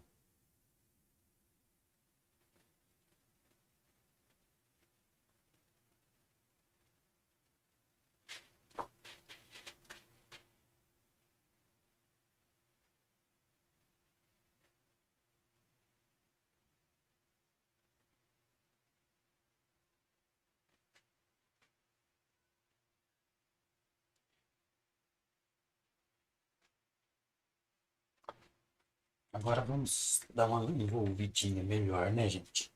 Agora vamos dar uma envolvidinha melhor, né, gente?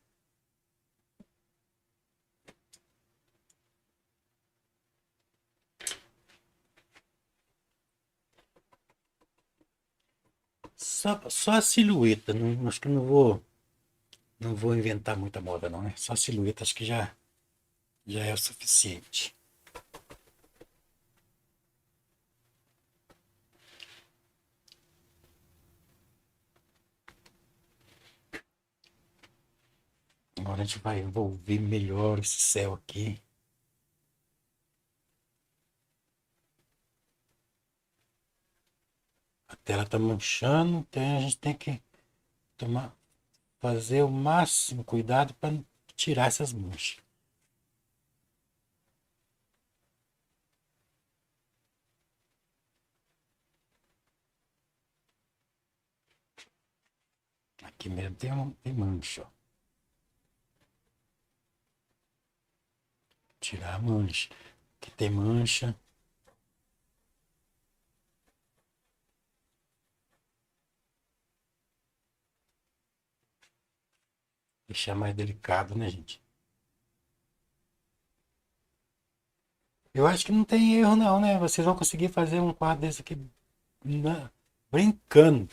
Só a silhueta, acho que não vou inventar muita moda não, né? Só a silhueta acho que já é o suficiente. Agora a gente vai envolver melhor esse céu aqui. A tela tá manchando, então a gente tem que fazer o máximo cuidado para tirar essas manchas. Aqui mesmo tem mancha, ó. Tirar a mancha. Aqui tem mancha. Deixar mais delicado, né, gente? Eu acho que não tem erro não, né? Vocês vão conseguir fazer um quadro desse aqui brincando.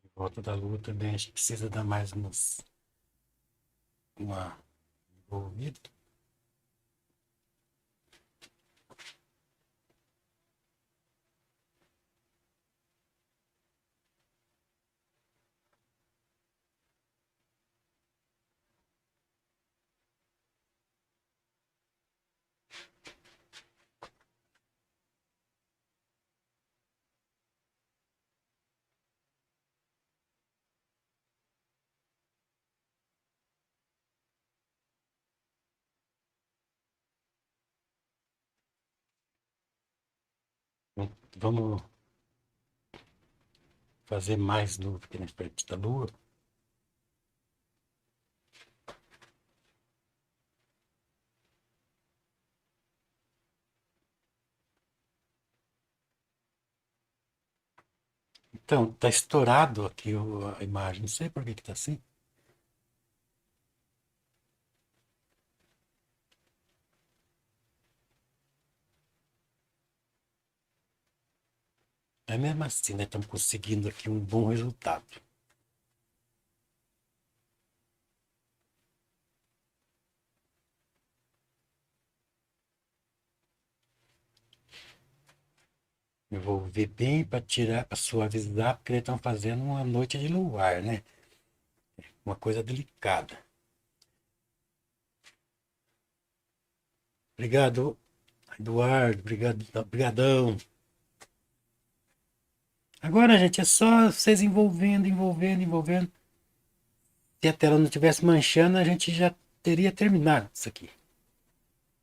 Em volta da lua também a gente precisa dar mais uma envolvida. Vamos fazer mais luz aqui na frente da lua. Então, tá estourado aqui a imagem. Não sei por que que tá assim. Mas mesmo assim, né? Estamos conseguindo aqui um bom resultado. Envolver bem para tirar, para suavizar, porque eles estão fazendo uma noite de luar, né? Uma coisa delicada. Obrigado, Eduardo. Obrigado, obrigadão. Agora, gente, é só vocês envolvendo, envolvendo, envolvendo. Se a tela não estivesse manchando, a gente já teria terminado isso aqui.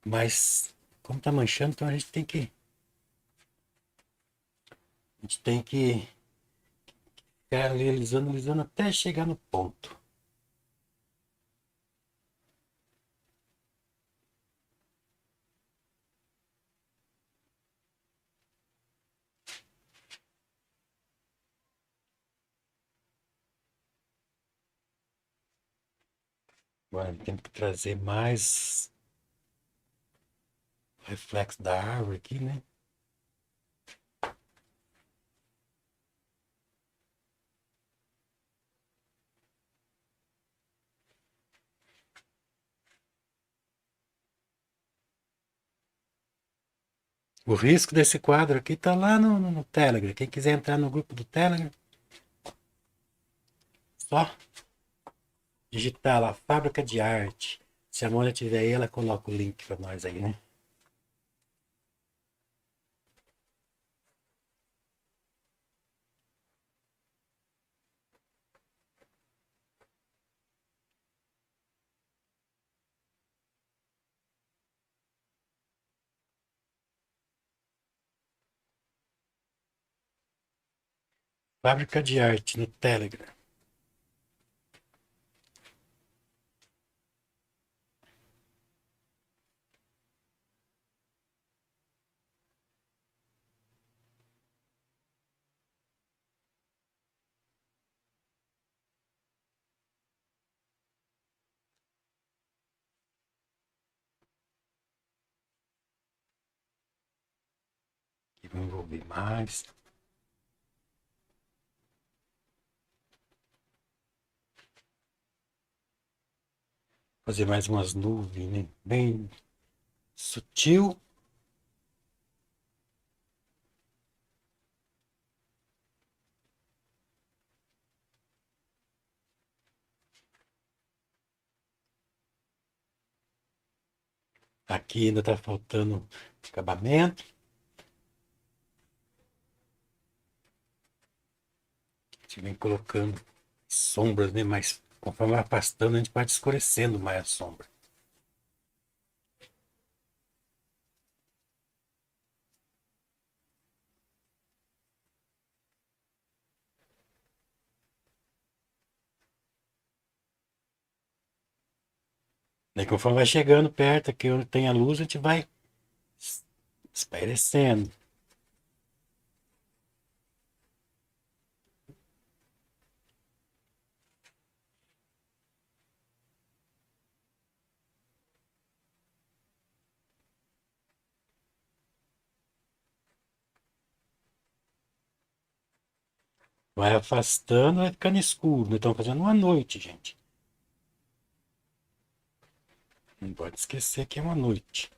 Mas, como tá manchando, então a gente tem que ficar alisando, alisando até chegar no ponto. Agora temos que trazer mais reflexo da árvore aqui, né? O risco desse quadro aqui tá lá no Telegram. Quem quiser entrar no grupo do Telegram, só digitar lá, Fábrica de Arte. Se a Mônica tiver aí, ela coloca o link para nós aí, né? Fábrica de Arte no Telegram. E vou envolver mais. Fazer mais umas nuvens, né? Bem sutil. Aqui ainda tá faltando acabamento. A gente vem colocando sombras, né? Mas conforme vai afastando, a gente vai escurecendo mais a sombra. Daí conforme vai chegando perto, aqui onde tem a luz, a gente vai espairecendo. Vai afastando, vai ficando escuro. Nós estamos fazendo uma noite, gente. Não pode esquecer que é uma noite.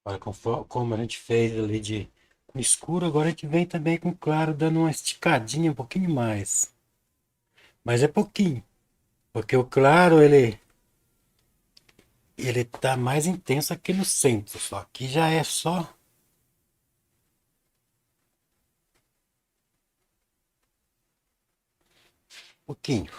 Agora, como a gente fez ali de com escuro, agora a gente vem também com claro, dando uma esticadinha um pouquinho mais. Mas é pouquinho, porque o claro ele tá mais intenso aqui no centro, só aqui já é só pouquinho.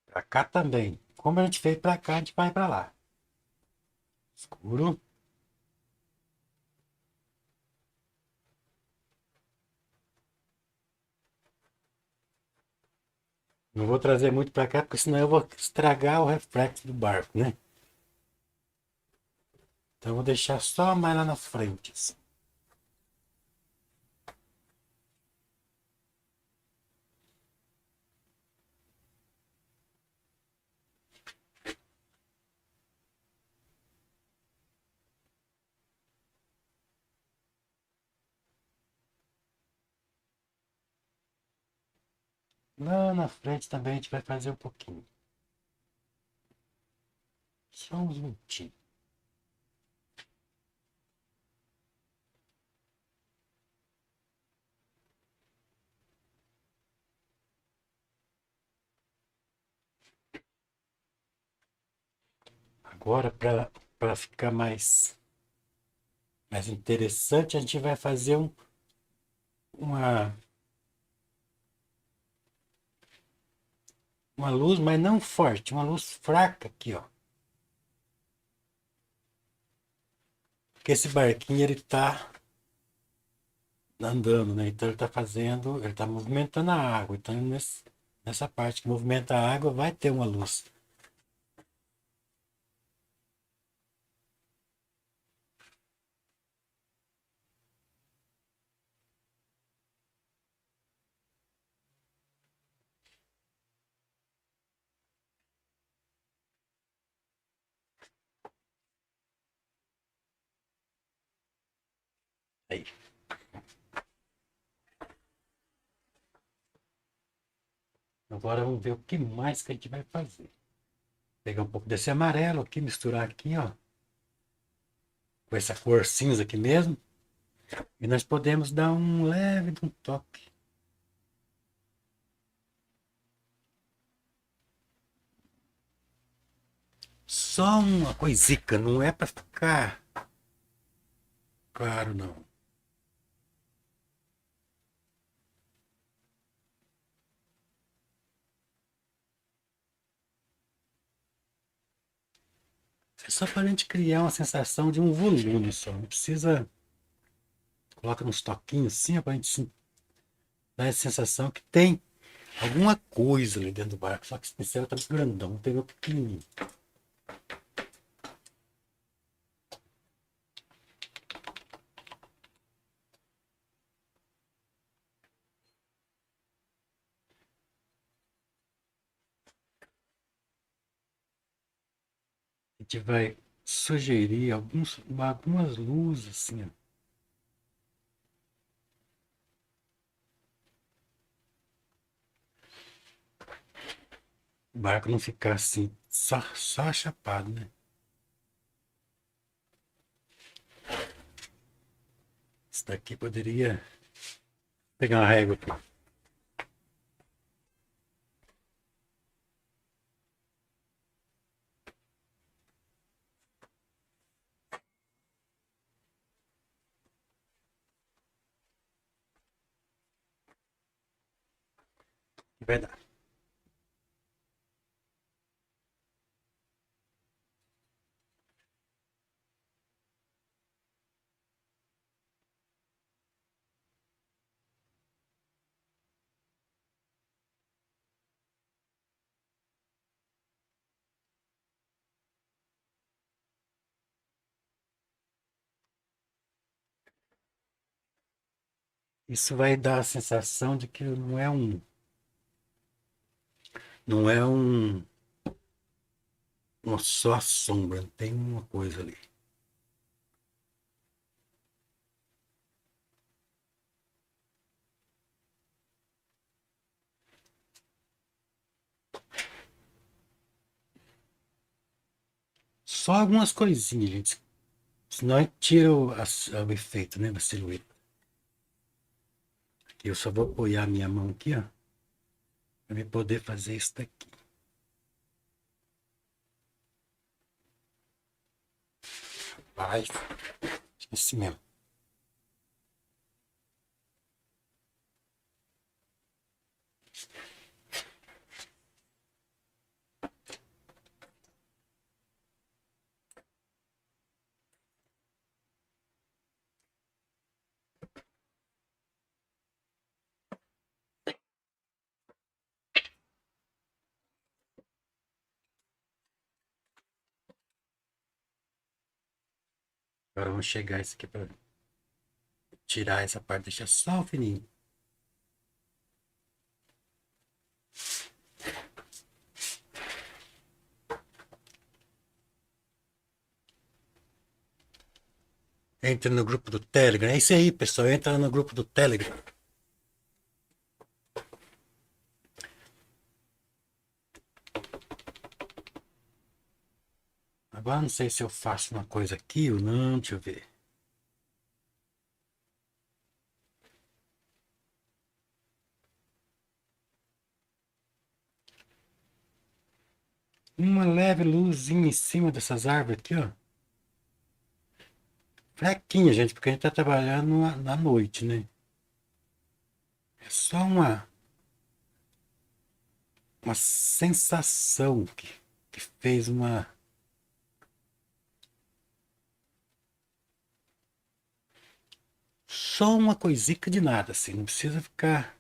Pra cá também. Como a gente fez pra cá, a gente vai pra lá. Escuro. Não vou trazer muito pra cá, porque senão eu vou estragar o reflexo do barco, né? Então eu vou deixar só mais lá na frente, assim. Lá na frente também a gente vai fazer um pouquinho. Só uns minutinhos. Agora, para ficar mais interessante, a gente vai fazer uma, uma luz, mas não forte, uma luz fraca aqui, ó. Porque esse barquinho ele tá andando, né? Então ele tá movimentando a água. Então nessa parte que movimenta a água vai ter uma luz. Aí. Agora vamos ver o que mais que a gente vai fazer. Pegar um pouco desse amarelo aqui, misturar aqui, ó, com essa cor cinza aqui mesmo. E nós podemos dar um leve de um toque. Só uma coisica, não é para ficar claro, não. É só para a gente criar uma sensação de um volume só. Não precisa. Coloca uns toquinhos assim, para a gente dar a sensação que tem alguma coisa ali dentro do barco. Só que esse pincel tá grandão, vamos pegar o pequenininho. A gente vai sugerir algumas luzes assim, ó. O barco não ficar assim, só chapado, né? Isso daqui poderia pegar uma régua aqui. E vai dar. Isso vai dar a sensação de que não é uma só a sombra, não tem uma coisa ali. Só algumas coisinhas, gente. Senão a gente tira o efeito, né, da silhueta. Aqui eu só vou apoiar a minha mão aqui, ó, para eu poder fazer isso daqui. Vai, esqueci mesmo. Agora vamos chegar isso aqui para tirar essa parte, deixar só o fininho. Entra no grupo do Telegram. É isso aí, pessoal. Entra no grupo do Telegram. Agora não sei se eu faço uma coisa aqui ou não. Deixa eu ver. Uma leve luzinha em cima dessas árvores aqui, ó. Fraquinha, gente, porque a gente tá trabalhando na noite, né? É só uma sensação que fez uma. Só uma coisica de nada, assim. Não precisa ficar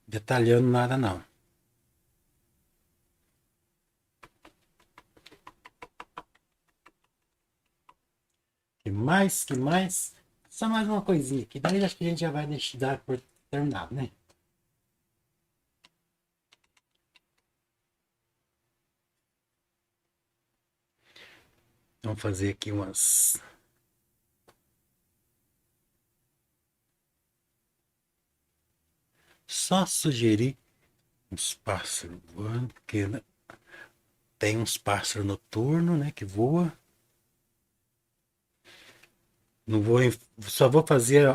detalhando nada, não. Que mais? Que mais? Só mais uma coisinha aqui. Daí acho que a gente já vai dar por terminado, né? Vamos fazer aqui umas. Só sugerir uns pássaros voando, porque né, tem uns pássaros noturnos, né, que voam. Não vou, só vou fazer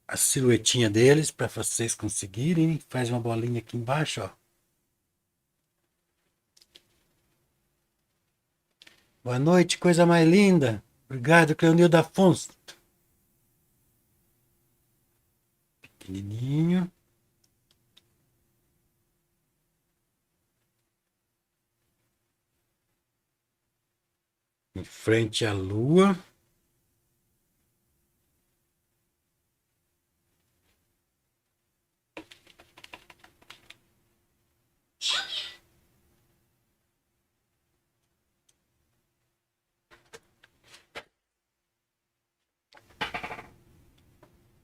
a silhuetinha deles para vocês conseguirem. Faz uma bolinha aqui embaixo, ó. Boa noite, coisa mais linda. Obrigado, Cleonildo Afonso. Pequenininho. Em frente à lua.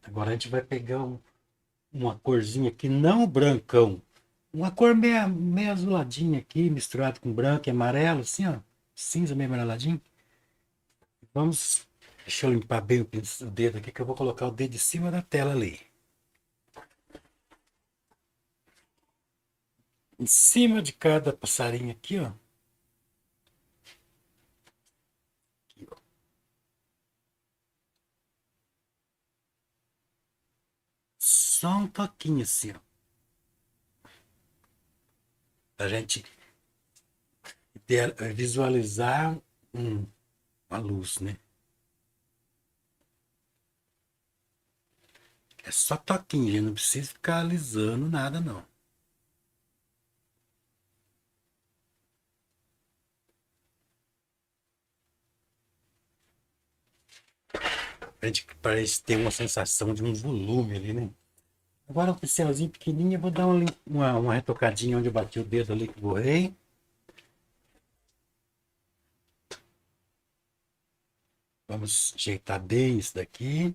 Agora a gente vai pegar uma corzinha aqui, não brancão. Uma cor meio azuladinha aqui, misturado com branco e amarelo, assim, ó. Cinza meio amareladinho. Vamos. Deixa eu limpar bem o dedo aqui, que eu vou colocar o dedo em cima da tela ali. Em cima de cada passarinho aqui, ó. Aqui, ó. Só um toquinho assim, ó. Pra gente visualizar uma luz, né? É só toquinho, gente. Não precisa ficar alisando nada, não. Pra gente ter uma sensação de um volume ali, né? Agora o pincelzinho pequenininho, eu vou dar uma retocadinha onde eu bati o dedo ali que borrei. Vamos ajeitar bem isso daqui.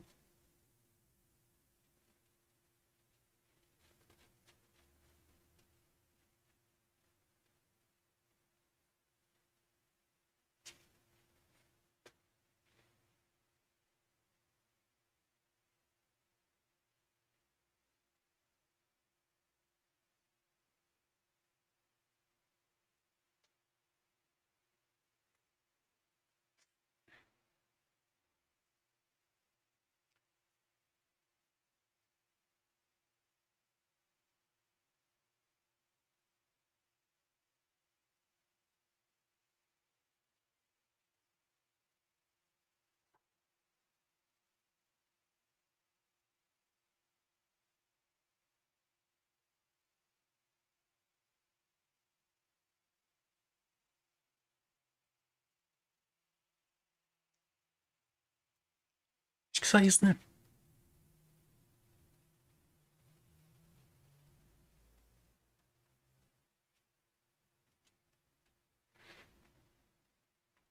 que só isso, né?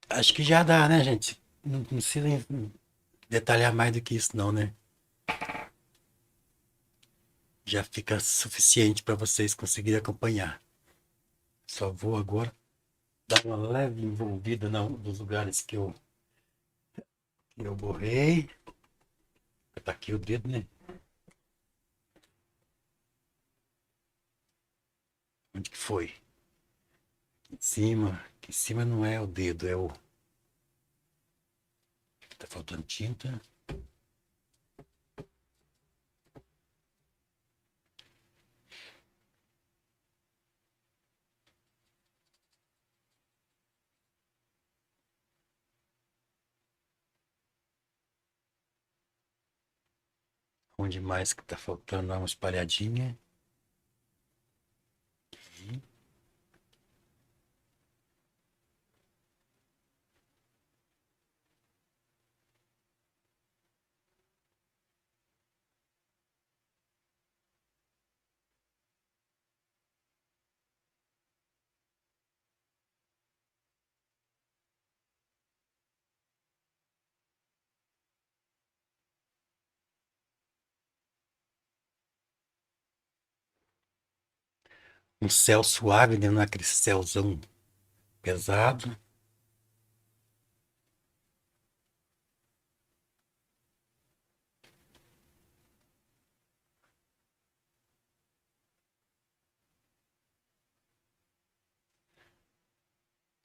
Acho que já dá, né, gente? Não precisa detalhar mais do que isso, não, né? Já fica suficiente para vocês conseguirem acompanhar. Só vou agora dar uma leve envolvida nos lugares que eu borrei. Tá aqui o dedo, né? Onde que foi? Aqui em cima. Aqui em cima não é o dedo, é o. Tá faltando tinta. Onde mais que tá faltando? Dá uma espalhadinha. Aqui. Um céu suave, né? Não é aquele céuzão pesado.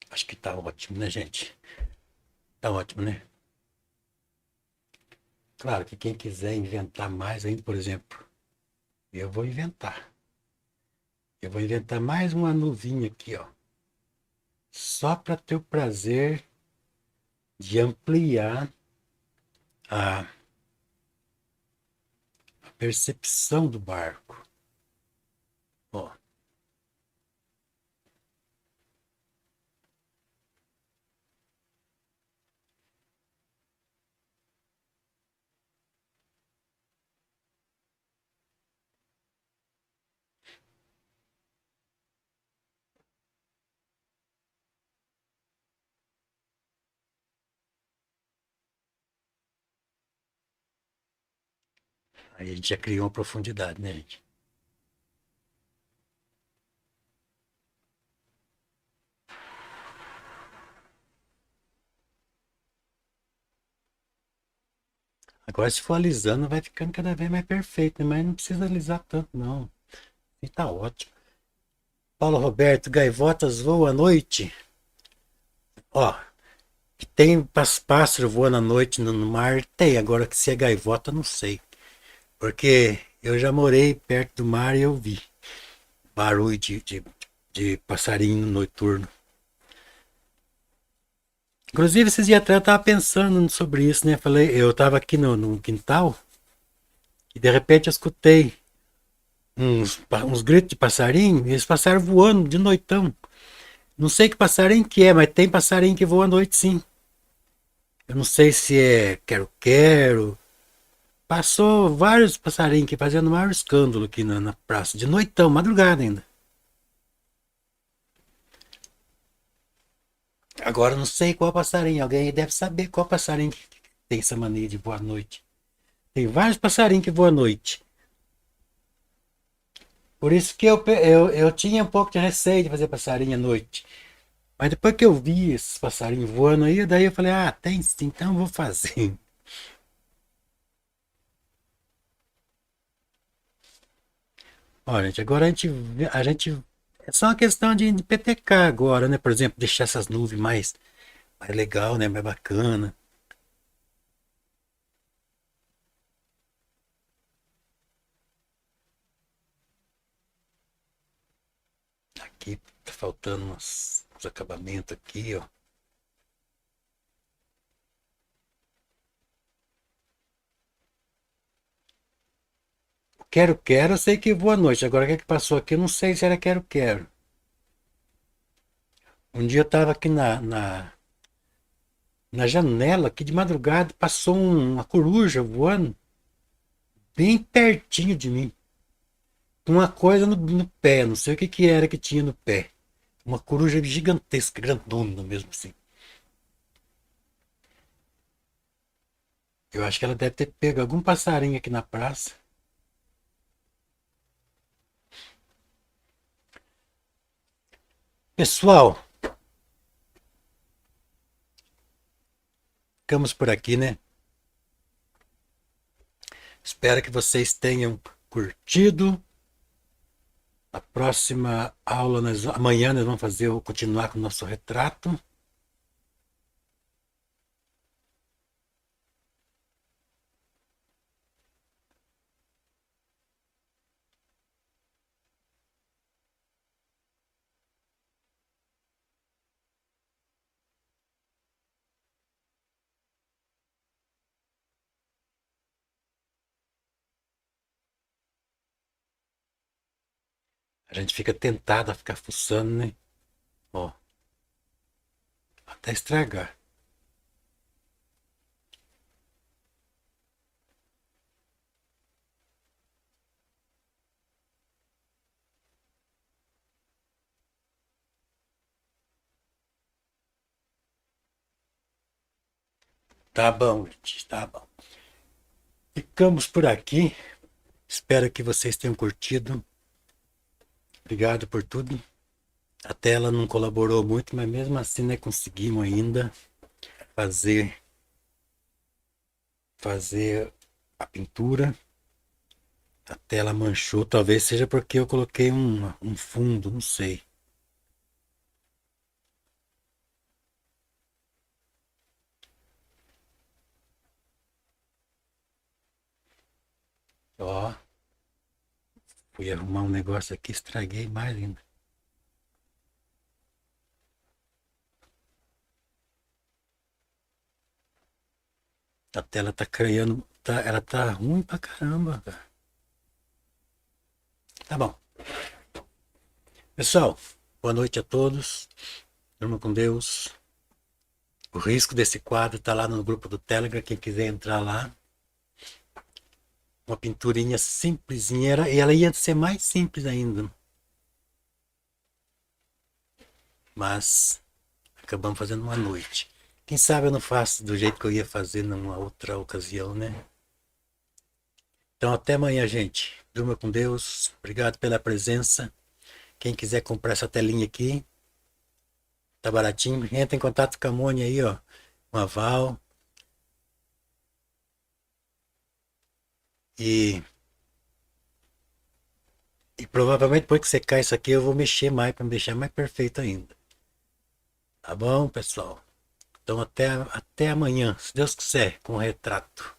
Acho que tá ótimo, né, gente? Tá ótimo, né? Claro que quem quiser inventar mais ainda, por exemplo, eu vou inventar. Eu vou inventar mais uma nuvinha aqui, ó. Só para ter o prazer de ampliar a percepção do barco. Ó, aí a gente já criou uma profundidade, né, gente? Agora, se for alisando, vai ficando cada vez mais perfeito, né? Mas não precisa alisar tanto, não. E tá ótimo. Paulo Roberto, gaivotas voam à noite. Ó, que tem pássaro voando à noite no mar, tem. Agora que se é gaivota, não sei. Porque eu já morei perto do mar e eu vi barulho de passarinho noturno. Inclusive, esses dias atrás eu tava pensando sobre isso, né? Falei, eu tava aqui no quintal e de repente eu escutei uns gritos de passarinho e eles passaram voando de noitão. Não sei que passarinho que é, mas tem passarinho que voa à noite sim. Eu não sei se é quero-quero. Passou vários passarinhos que fazendo o maior escândalo aqui na praça, de noitão, madrugada ainda. Agora não sei qual passarinho, alguém deve saber qual passarinho que tem essa mania de voar à noite. Tem vários passarinhos que voam à noite. Por isso que eu tinha um pouco de receio de fazer passarinho à noite. Mas depois que eu vi esses passarinhos voando aí, daí eu falei, ah, tem sim, então eu vou fazer. Olha, gente, agora a gente. É só uma questão de PTK agora, né? Por exemplo, deixar essas nuvens mais legal, né? Mais bacana. Aqui tá faltando uns acabamentos aqui, ó. Quero, eu sei que voa à noite. Agora o que é que passou aqui? Eu não sei se era quero. Um dia eu tava aqui Na janela, aqui de madrugada, passou uma coruja voando bem pertinho de mim. Com uma coisa no pé, não sei o que, que era que tinha no pé. Uma coruja gigantesca, grandona mesmo assim. Eu acho que ela deve ter pego algum passarinho aqui na praça. Pessoal, ficamos por aqui, né? Espero que vocês tenham curtido. A próxima aula, amanhã nós vamos continuar com o nosso retrato. A gente fica tentado a ficar fuçando, né? Ó, até estragar. Tá bom, gente, tá bom. Ficamos por aqui. Espero que vocês tenham curtido. Obrigado por tudo. A tela não colaborou muito, mas mesmo assim, né, conseguimos ainda fazer fazer a pintura. A tela manchou, talvez seja porque eu coloquei um fundo, não sei. Ó, fui arrumar um negócio aqui, estraguei mais ainda. A tela tá criando, ela tá ruim pra caramba, cara. Tá bom. Pessoal, boa noite a todos. Durma com Deus. O risco desse quadro tá lá no grupo do Telegram, quem quiser entrar lá. Uma pinturinha simplesinha, e ela ia ser mais simples ainda. Mas acabamos fazendo uma noite. Quem sabe eu não faço do jeito que eu ia fazer numa outra ocasião, né? Então até amanhã, gente. Durma com Deus. Obrigado pela presença. Quem quiser comprar essa telinha aqui, tá baratinho. Entra em contato com a Mônia aí, ó. Com a Val. E, e provavelmente depois que secar isso aqui, eu vou mexer mais para me deixar mais perfeito ainda. Tá bom, pessoal? Então até amanhã, se Deus quiser, com o retrato.